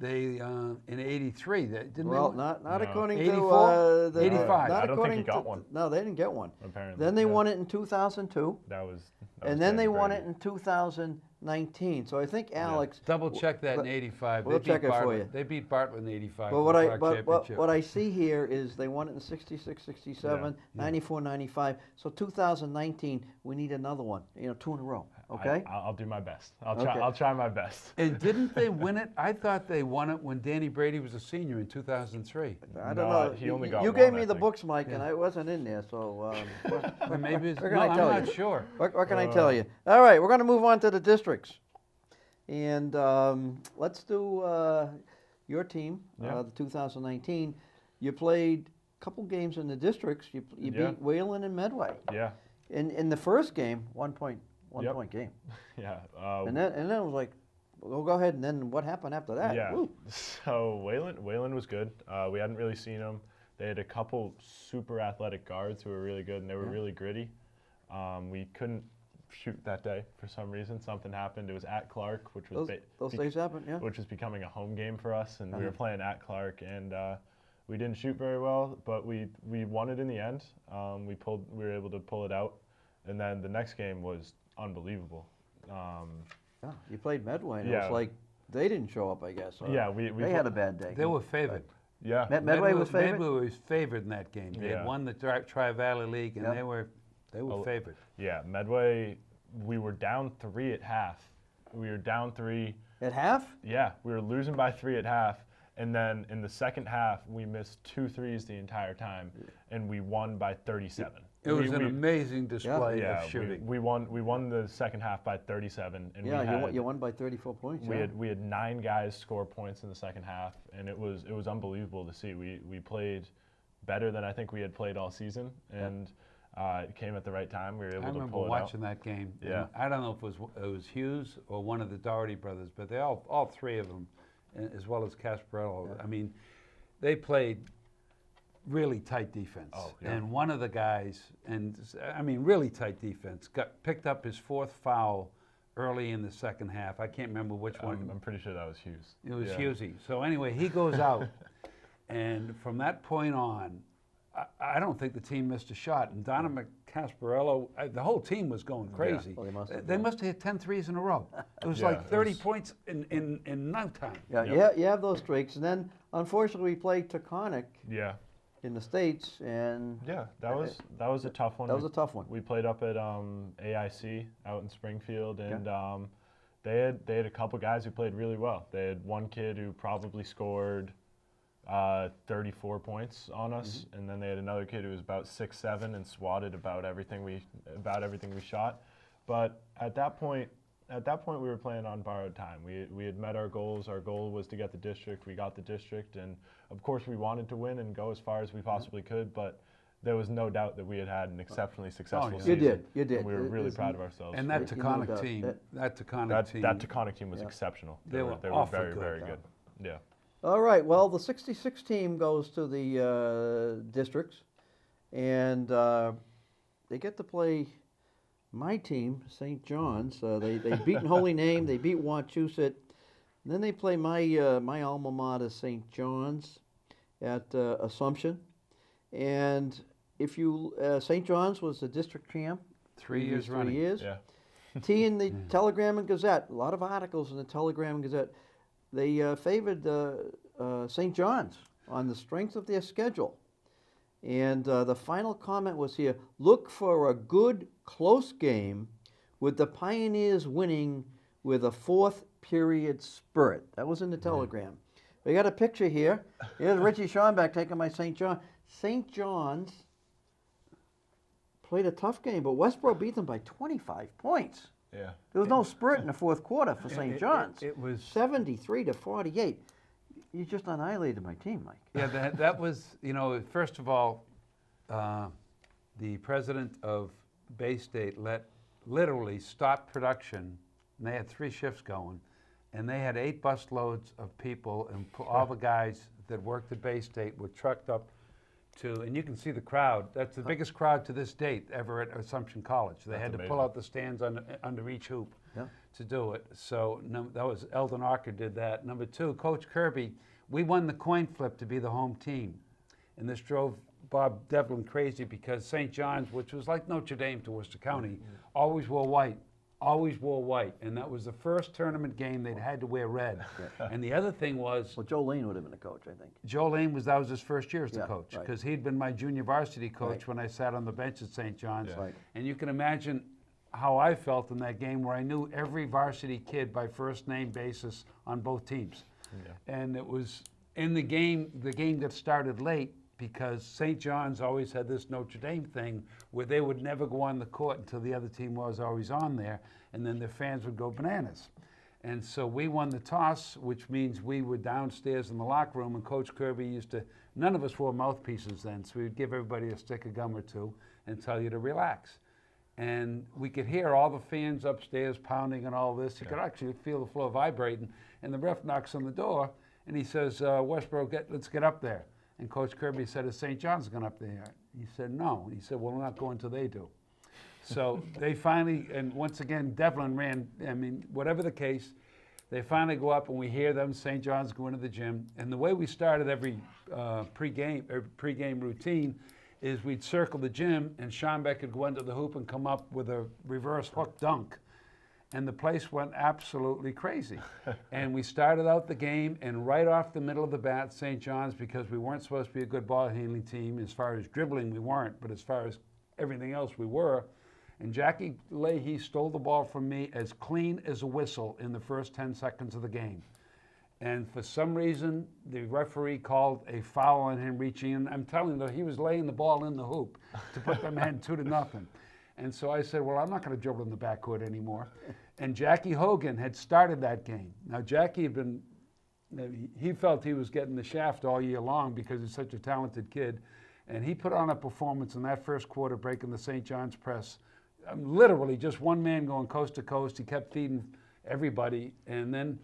'83. Didn't well, they? not according 84? to 85. I don't think he got one. No, they didn't get one. Apparently. Then they won it in 2002. That was and then they won it in 2019. So I think Alex. Double check that in '85. We'll check it for you. They beat Bartlett in '85. But what I see here is they won it in 66, 67, 94, 95. So 2019, we need another one. 2 in a row. Okay. I'll do my best. I'll try my best. And didn't they win it? I thought they won it when Danny Brady was a senior in 2003. I don't know. He only got you one, gave me I the think. books, Mike, and I wasn't in there. So Maybe it's, what no, can I I'm tell not you? sure. What can I tell you? All right, we're going to move on to the districts. And let's do your team, the 2019. You played a couple games in the districts. You beat Wayland and Medway. Yeah. In the first game, 1 point game. Yeah. And then it was like, well, go ahead. And then what happened after that? Yeah. Woo. So Wayland was good. We hadn't really seen them. They had a couple super athletic guards who were really good, and they were really gritty. We couldn't shoot that day for some reason. Something happened. It was at Clark, which was those days happen, yeah. which was becoming a home game for us, and we were playing at Clark, and we didn't shoot very well, but we won it in the end. We were able to pull it out, and then the next game was unbelievable. Yeah, you played Medway, and it was like they didn't show up, I guess. They had a bad day. They were favored. Yeah. Medway was favored? Medway was favored in that game. They had won the Tri-Valley League, and they were favored. Yeah, Medway, we were down 3 at half. We were down 3. At half? Yeah, we were losing by 3 at half. And then in the second half, we missed 2 threes the entire time, and we won by 37. It was an amazing display of shooting. We won the second half by 37, and you won by 34 points. We had 9 guys score points in the second half, and it was unbelievable to see. We played better than I think we had played all season, and it came at the right time. We were able to pull it out. I remember watching that game. Yeah. I don't know if it was Hughes or one of the Doherty brothers, but they all 3 of them, as well as Casparello. I mean, they played really tight defense. And one of the guys, really tight defense, picked up his 4th foul early in the second half. I can't remember which one. I'm pretty sure that was Hughes. It was Hughesy. So anyway, he goes out, and from that point on, I don't think the team missed a shot. And Donovan Casparello, the whole team was going crazy. Well, they must have hit 10 threes in a row. It was like 30 points in no time. Yeah, you have those streaks. And then unfortunately, we played Taconic Yeah. in the States, and Yeah, that was a tough one. that was a tough one. We played up at AIC out in Springfield, and they had a couple guys who played really well. They had one kid who probably scored 34 points on us, and then they had another kid who was about 6'7" and swatted about everything we shot. But at that point, we were playing on borrowed time. We had met our goals. Our goal was to get the district. We got the district, and of course we wanted to win and go as far as we possibly could. But there was no doubt that we had an exceptionally successful season. You did. And we were really proud of ourselves. And that You know, Taconic team, that Taconic team was exceptional. They were very, good. very good. Yeah. All right. Well, the 66 team goes to the districts, and they get to play my team, St. John's. They beat Holy Name. They beat Wachusett. And then they play my alma mater, St. John's, at Assumption. And if you St. John's was the district champ. 3 years 3 running. years. Yeah. T in the Telegram and Gazette. A lot of articles in the Telegram and Gazette. They favored St. John's on the strength of their schedule. And the final comment was here, look for a good, close game with the Pioneers winning with a fourth period spurt. That was in the Telegram. We got a picture here. Here's Richie Schombeck taking my St. John. St. John's played a tough game, but Westborough beat them by 25 points. Yeah. There was no spurt in the fourth quarter for St. John's. It was 73-48. You just annihilated my team, Mike. Yeah, that was, first of all, the president of Bay State literally stopped production, and they had 3 shifts going, and they had 8 bus loads of people, and all the guys that worked at Bay State were trucked up to, and you can see the crowd. That's the biggest crowd to this date ever at Assumption College. They had to pull out the stands under each hoop to do it. So that was Eldon Archer did that. Number 2, Coach Kirby, we won the coin flip to be the home team. And this drove Bob Devlin crazy because St. John's, which was like Notre Dame to Worcester County, always wore white. And that was the first tournament game they'd had to wear red. And the other thing was... Well, Joe Lane would have been the coach, I think. Joe Lane that was his first year as the coach, right. because he'd been my junior varsity coach when I sat on the bench at St. John's. Right. And you can imagine how I felt in that game where I knew every varsity kid by first name basis on both teams. Yeah. And it was in the game that started late, because St. John's always had this Notre Dame thing where they would never go on the court until the other team was always on there, and then their fans would go bananas. And so we won the toss, which means we were downstairs in the locker room, and Coach Kirby none of us wore mouthpieces then, so we'd give everybody a stick of gum or two and tell you to relax. And we could hear all the fans upstairs pounding and all this. You could actually feel the floor vibrating, and the ref knocks on the door, and he says, Westborough, let's get up there. And Coach Kirby said, is St. John's going up there? He said, no. He said, well, we're not going until they do. So they finally, and once again, Devlin ran, whatever the case, they finally go up and we hear them, St. John's, go into the gym. And the way we started every pregame routine is we'd circle the gym and Schombeck could go into the hoop and come up with a reverse hook dunk. And the place went absolutely crazy. And we started out the game, and right off the middle of the bat, St. John's, because we weren't supposed to be a good ball handling team, as far as dribbling we weren't, but as far as everything else we were. And Jackie Leahy stole the ball from me as clean as a whistle in the first 10 seconds of the game. And for some reason, the referee called a foul on him reaching in. I'm telling you, he was laying the ball in the hoop to put them ahead 2-0. And so I said, well, I'm not going to dribble in the backcourt anymore. And Jackie Hogan had started that game. Now, Jackie he felt he was getting the shaft all year long because he's such a talented kid. And he put on a performance in that first quarter, breaking the St. John's press. Literally just one man going coast to coast. He kept feeding everybody. And then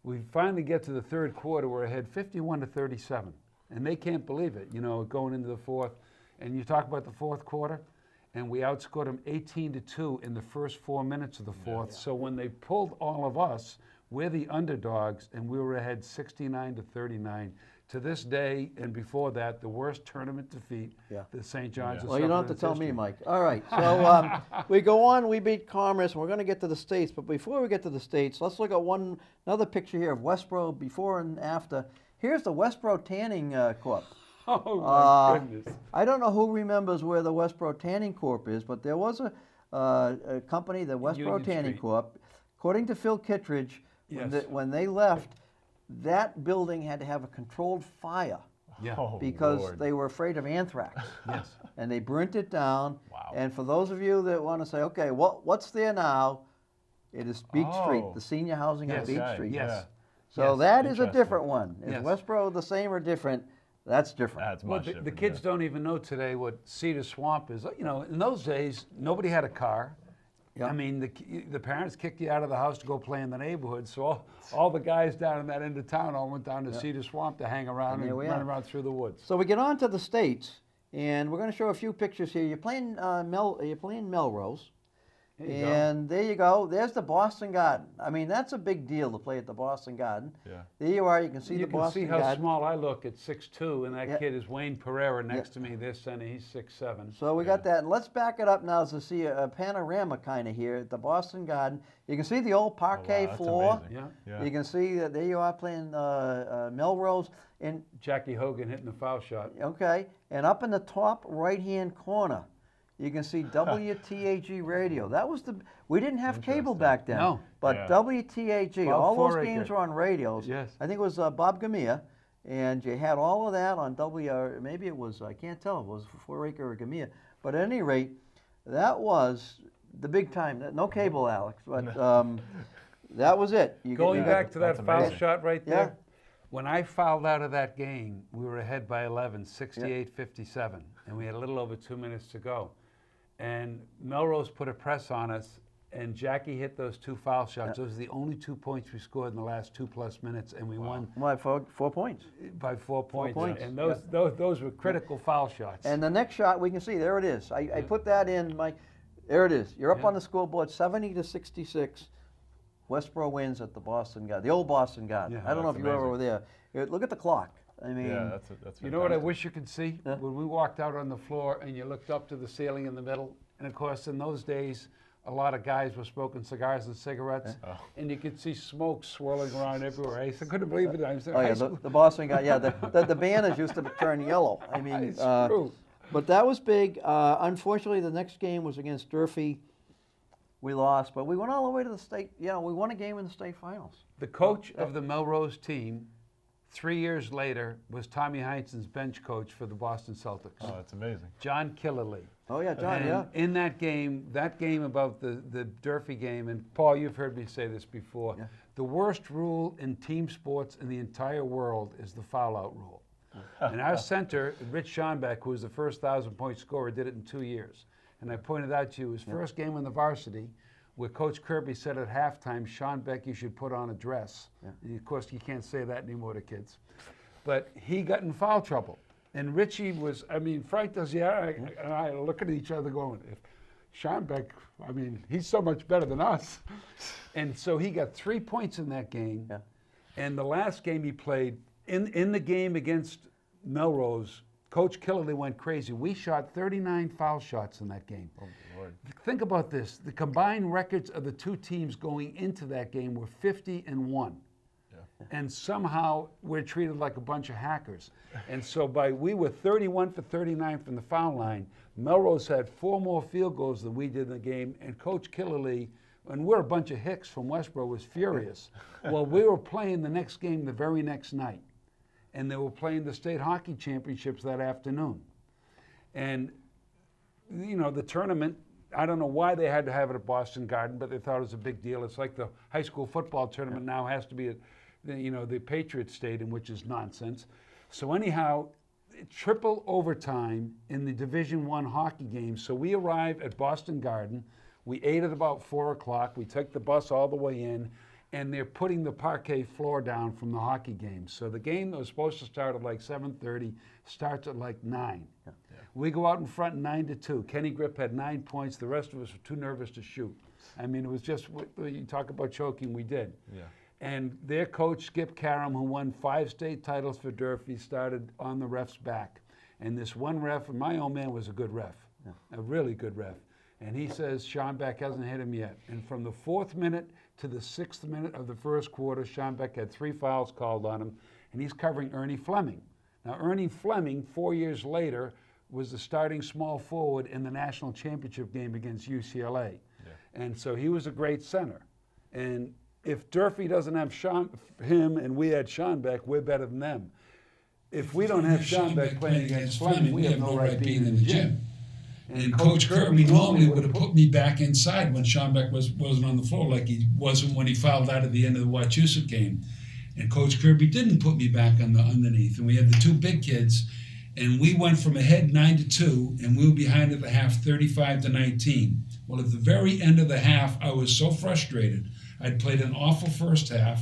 we finally get to the third quarter. We're ahead 51-37. And they can't believe it, going into the fourth. And you talk about the fourth quarter. And we outscored them 18-2 in the first 4 minutes of the fourth. So when they pulled all of us, we're the underdogs, and we were ahead 69-39. To this day, and before that, the worst tournament defeat that St. John's has Well, you don't have to suffered tell in its me, history. Mike. All right, so we go on, we beat Commerce, and we're going to get to the States. But before we get to the States, let's look at another picture here of Westborough before and after. Here's the Westborough Tanning Corp. Oh, my goodness. I don't know who remembers where the Westborough Tanning Corp is, but there was a company, the Westborough Union Tanning Street. Corp. According to Phil Kittredge, Yes. when they left, that building had to have a controlled fire Yeah. Oh, because Lord. they were afraid of anthrax. Yes. And they burnt it down. Wow. And for those of you that want to say, okay, what's there now? It is Beach Street, Oh. the senior housing on Yes. Beach Okay, Street. Yes. yeah. So Yes. that is a Interesting. different one. Is Yes. Westborough the same or different? That's different. That's Well, much the different. kids yeah. don't even know today what Cedar Swamp is. You know, in those days, nobody had a car. Yeah. I mean, the parents kicked you out of the house to go play in the neighborhood. So all the guys down in that end of town all went down to Cedar Swamp to hang around And and there we run are. around through the woods. So we get on to the States, and we're going to show a few pictures here. You're playing Melrose. There you go. And there you go. There's the Boston Garden. I mean, that's a big deal to play at the Boston Garden. Yeah. There you are. You can see You the can Boston see how Garden. small I look at 6'2", and that Yeah. kid is Wayne Pereira next to me. This center, he's 6'7". So we got that. And let's back it up now to see a panorama kind of here at the Boston Garden. You can see the old parquet that's floor. amazing. Yeah. Yeah. You can see that there you are playing Melrose. And Jackie Hogan hitting the foul shot. okay, and up in the top right-hand corner, you can see WTAG radio. That was we didn't have cable Interesting. back then. No. But Yeah. WTAG, Bob all those Foraker. games were on radios. Yes. I think it was Bob Gamia, and you had all of that on maybe it was, I can't tell if it was Foraker or Gamia. But at any rate, that was the big time. No cable, Alex, but that was it. Going back to that That's foul amazing. shot right Yeah. there, when I fouled out of that game, we were ahead by 11, 68-57, and we had a little over 2 minutes to go. And Melrose put a press on us, and Jackie hit those two foul shots. Those are the only 2 points we scored in the last 2+ minutes, and we won Why, 4 points. by 4 points. points. And those were critical foul shots. And the next shot, we can see, there it is. I put that in there it is. You're up Yeah. on the scoreboard, 70-66. Westborough wins at the Boston Garden, the old Boston Garden. Yeah, I don't know if that's you ever amazing. were there. Look at the clock. I mean, Yeah, that's You know what I fantastic. wish you could see? Yeah. When we walked out on the floor and you looked up to the ceiling in the middle, and of course in those days, a lot of guys were smoking cigars and cigarettes, Oh. and you could see smoke swirling around everywhere. I couldn't believe it. I was in oh high yeah, school. the Boston Garden. Yeah, the banners used to turn yellow. I mean, It's true. but that was big. Unfortunately, the next game was against Durfee. We lost, but we went all the way to the state. We won a game in the state finals. The coach of the Melrose team, 3 years later, was Tommy Heinsohn's bench coach for the Boston Celtics, Oh, that's amazing. John Killerly. Oh yeah, John. And Yeah. in that game about the Durfee game, and Paul, you've heard me say this before, Yeah. the worst rule in team sports in the entire world is the foul-out rule. And our center, Rich Schonbeck, who was the first 1,000-point scorer, did it in 2 years. And I pointed out to you his first game on the varsity, where Coach Kirby said at halftime, Schonbeck, you should put on a dress. And of course, you can't say that anymore to kids. But he got in foul trouble. And Richie was, Frank Desiara and I are looking at each other going, if Schonbeck, he's so much better than us. And so he got 3 points in that game. Yeah. And the last game he played, in the game against Melrose, Coach Killerly went crazy. We shot 39 foul shots in that game. Oh, Lord. Think about this. The combined records of the two teams going into that game were 50-1. Yeah. And somehow we're treated like a bunch of hackers. And so we were 31 for 39 from the foul line. Melrose had 4 more field goals than we did in the game. And Coach Killerly, and we're a bunch of hicks from Westborough, was furious. Well, we were playing the next game the very next night. And they were playing the state hockey championships that afternoon. And, the tournament, I don't know why they had to have it at Boston Garden, but they thought it was a big deal. It's like the high school football tournament now has to be at, the Patriot Stadium, which is nonsense. So anyhow, triple overtime in the Division I hockey game. So we arrive at Boston Garden. We ate at about 4 o'clock. We took the bus all the way in. And they're putting the parquet floor down from the hockey game. So the game that was supposed to start at like 7:30 starts at like 9. Yeah. We go out in front 9-2. Kenny Grip had 9 points. The rest of us were too nervous to shoot. It was just, you talk about choking, we did. Yeah. And their coach, Skip Karam, who won 5 state titles for Durfee, started on the ref's back. And this one ref, and my old man was a good ref, a really good ref. And he says Schonbeck hasn't hit him yet. And from the 4th minute to the 6th minute of the first quarter, Schonbeck had 3 fouls called on him. and he's covering Ernie Fleming. Now, Ernie Fleming, 4 years later, was the starting small forward in the national championship game against UCLA. Yeah. And so he was a great center. And if Durfee doesn't have him and we had Schonbeck, we're better than them. If we don't have Schonbeck playing against Fleming, we have no right being in the gym. And Coach Kirby normally would have put me back inside when Schonbeck wasn't on the floor, like he wasn't when he fouled out at the end of the Wachusett game. And Coach Kirby didn't put me back on the underneath. And we had the two big kids, and we went from ahead 9-2, and we were behind at the half 35-19. Well, at the very end of the half, I was so frustrated. I'd played an awful first half,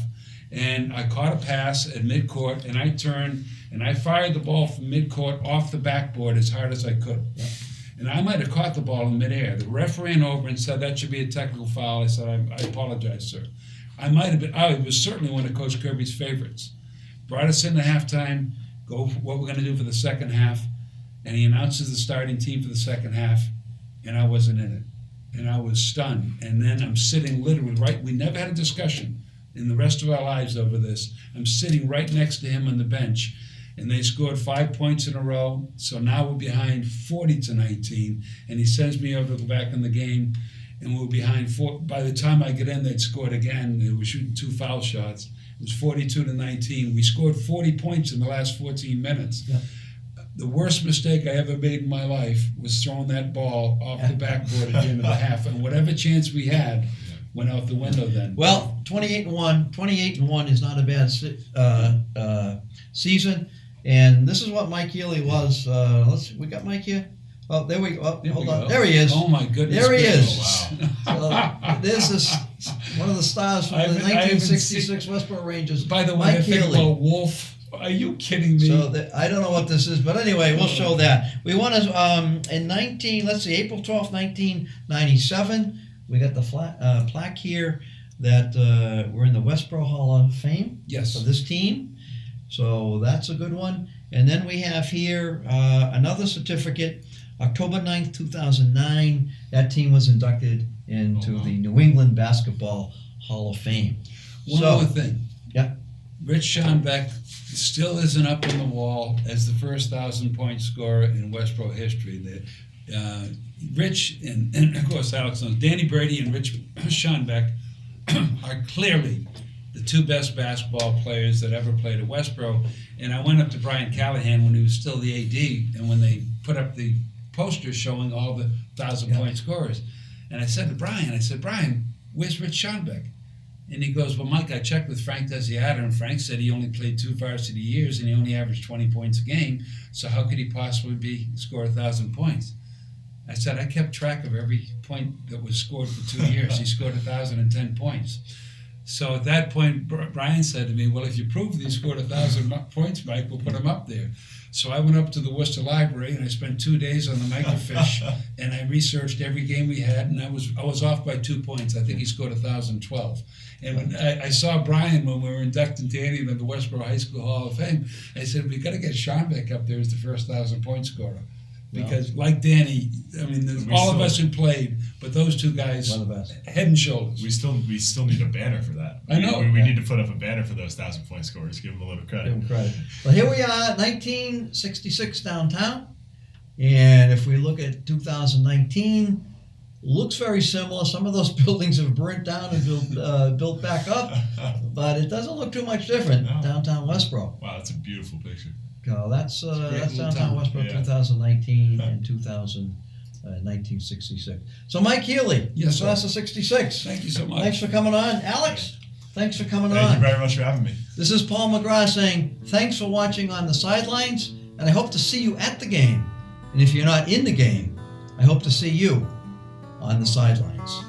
and I caught a pass at midcourt, and I turned, and I fired the ball from midcourt off the backboard as hard as I could. Yeah. And I might have caught the ball in midair. The ref ran over and said, "That should be a technical foul." I said, I apologize, sir. I might have been, I was certainly one of Coach Kirby's favorites. Brought us into halftime, go for what we're going to do for the second half, and he announces the starting team for the second half, and I wasn't in it. And I was stunned. And then I'm sitting literally right, we never had a discussion in the rest of our lives over this. I'm sitting right next to him on the bench, and they scored 5 points in a row, so now we're behind 40-19, and he sends me over to go back in the game, and we're behind 4. By the time I get in, they'd scored again. They were shooting 2 foul shots. It was 42-19. We scored 40 points in the last 14 minutes. Yeah. The worst mistake I ever made in my life was throwing that ball off the backboard at the end of the half, and whatever chance we had went out the window then. Well, 28-1. 28-1 is not a bad season. And this is what Mike Healy was. We got Mike here? Oh, there we go. Oh, hold on. There he is. Oh, my goodness. There he is. Oh, wow. So, there's this, one of the stars from the 1966 Westborough Rangers. By the way, Mike I think Healy. about Wolf. Are you kidding me? So I don't know what this is, but anyway, we'll show that. We won in April 12th, 1997. We got the plaque here that we're in the Westborough Hall of Fame. Yes. For this team. So that's a good one. And then we have here another certificate, October 9th, 2009. That team was inducted into the New England Basketball Hall of Fame. One more thing. Yeah. Rich Schonbeck still isn't up on the wall as the first 1,000-point scorer in Westborough history. Rich and of course Alex knows, Danny Brady and Rich Schonbeck are clearly the two best basketball players that ever played at Westborough. And I went up to Brian Callahan when he was still the AD, and when they put up the posters showing all the 1,000-point scorers. And I said to Brian, Brian, where's Rich Schonbeck? And he goes, well, Mike, I checked with Frank Desiato, and Frank said he only played 2 varsity years and he only averaged 20 points a game, so how could he possibly score 1,000 points? I said, I kept track of every point that was scored for 2 years. He scored 1,010 points. So at that point, Brian said to me, well, if you prove that he scored 1,000 points, Mike, we'll put him up there. So I went up to the Worcester Library, and I spent 2 days on the microfiche, and I researched every game we had, and I was off by 2 points. I think he scored 1,012. And when I saw Brian when we were inducting Danny into the Westborough High School Hall of Fame, I said, we got to get Schonbeck up there as the first 1,000-point scorer. Because like Danny, I mean, there's all of us who played, but those two guys, head and shoulders. We still need a banner for that. I know. We need to put up a banner for those 1,000-point scorers. Give them a little credit. Give them credit. Well, here we are, 1966 downtown, and if we look at 2019, looks very similar. Some of those buildings have burnt down and built back up, but it doesn't look too much different. No. Downtown Westborough. Wow, that's a beautiful picture. That's downtown Westborough, yeah. 2019 and 1966. So Mike Healy, yes, class of 66. Thank you so much. Thanks for coming on. Alex, thanks for coming on. Thank you very much for having me. This is Paul McGrath saying thanks for watching on the sidelines, and I hope to see you at the game. And if you're not in the game, I hope to see you on the sidelines.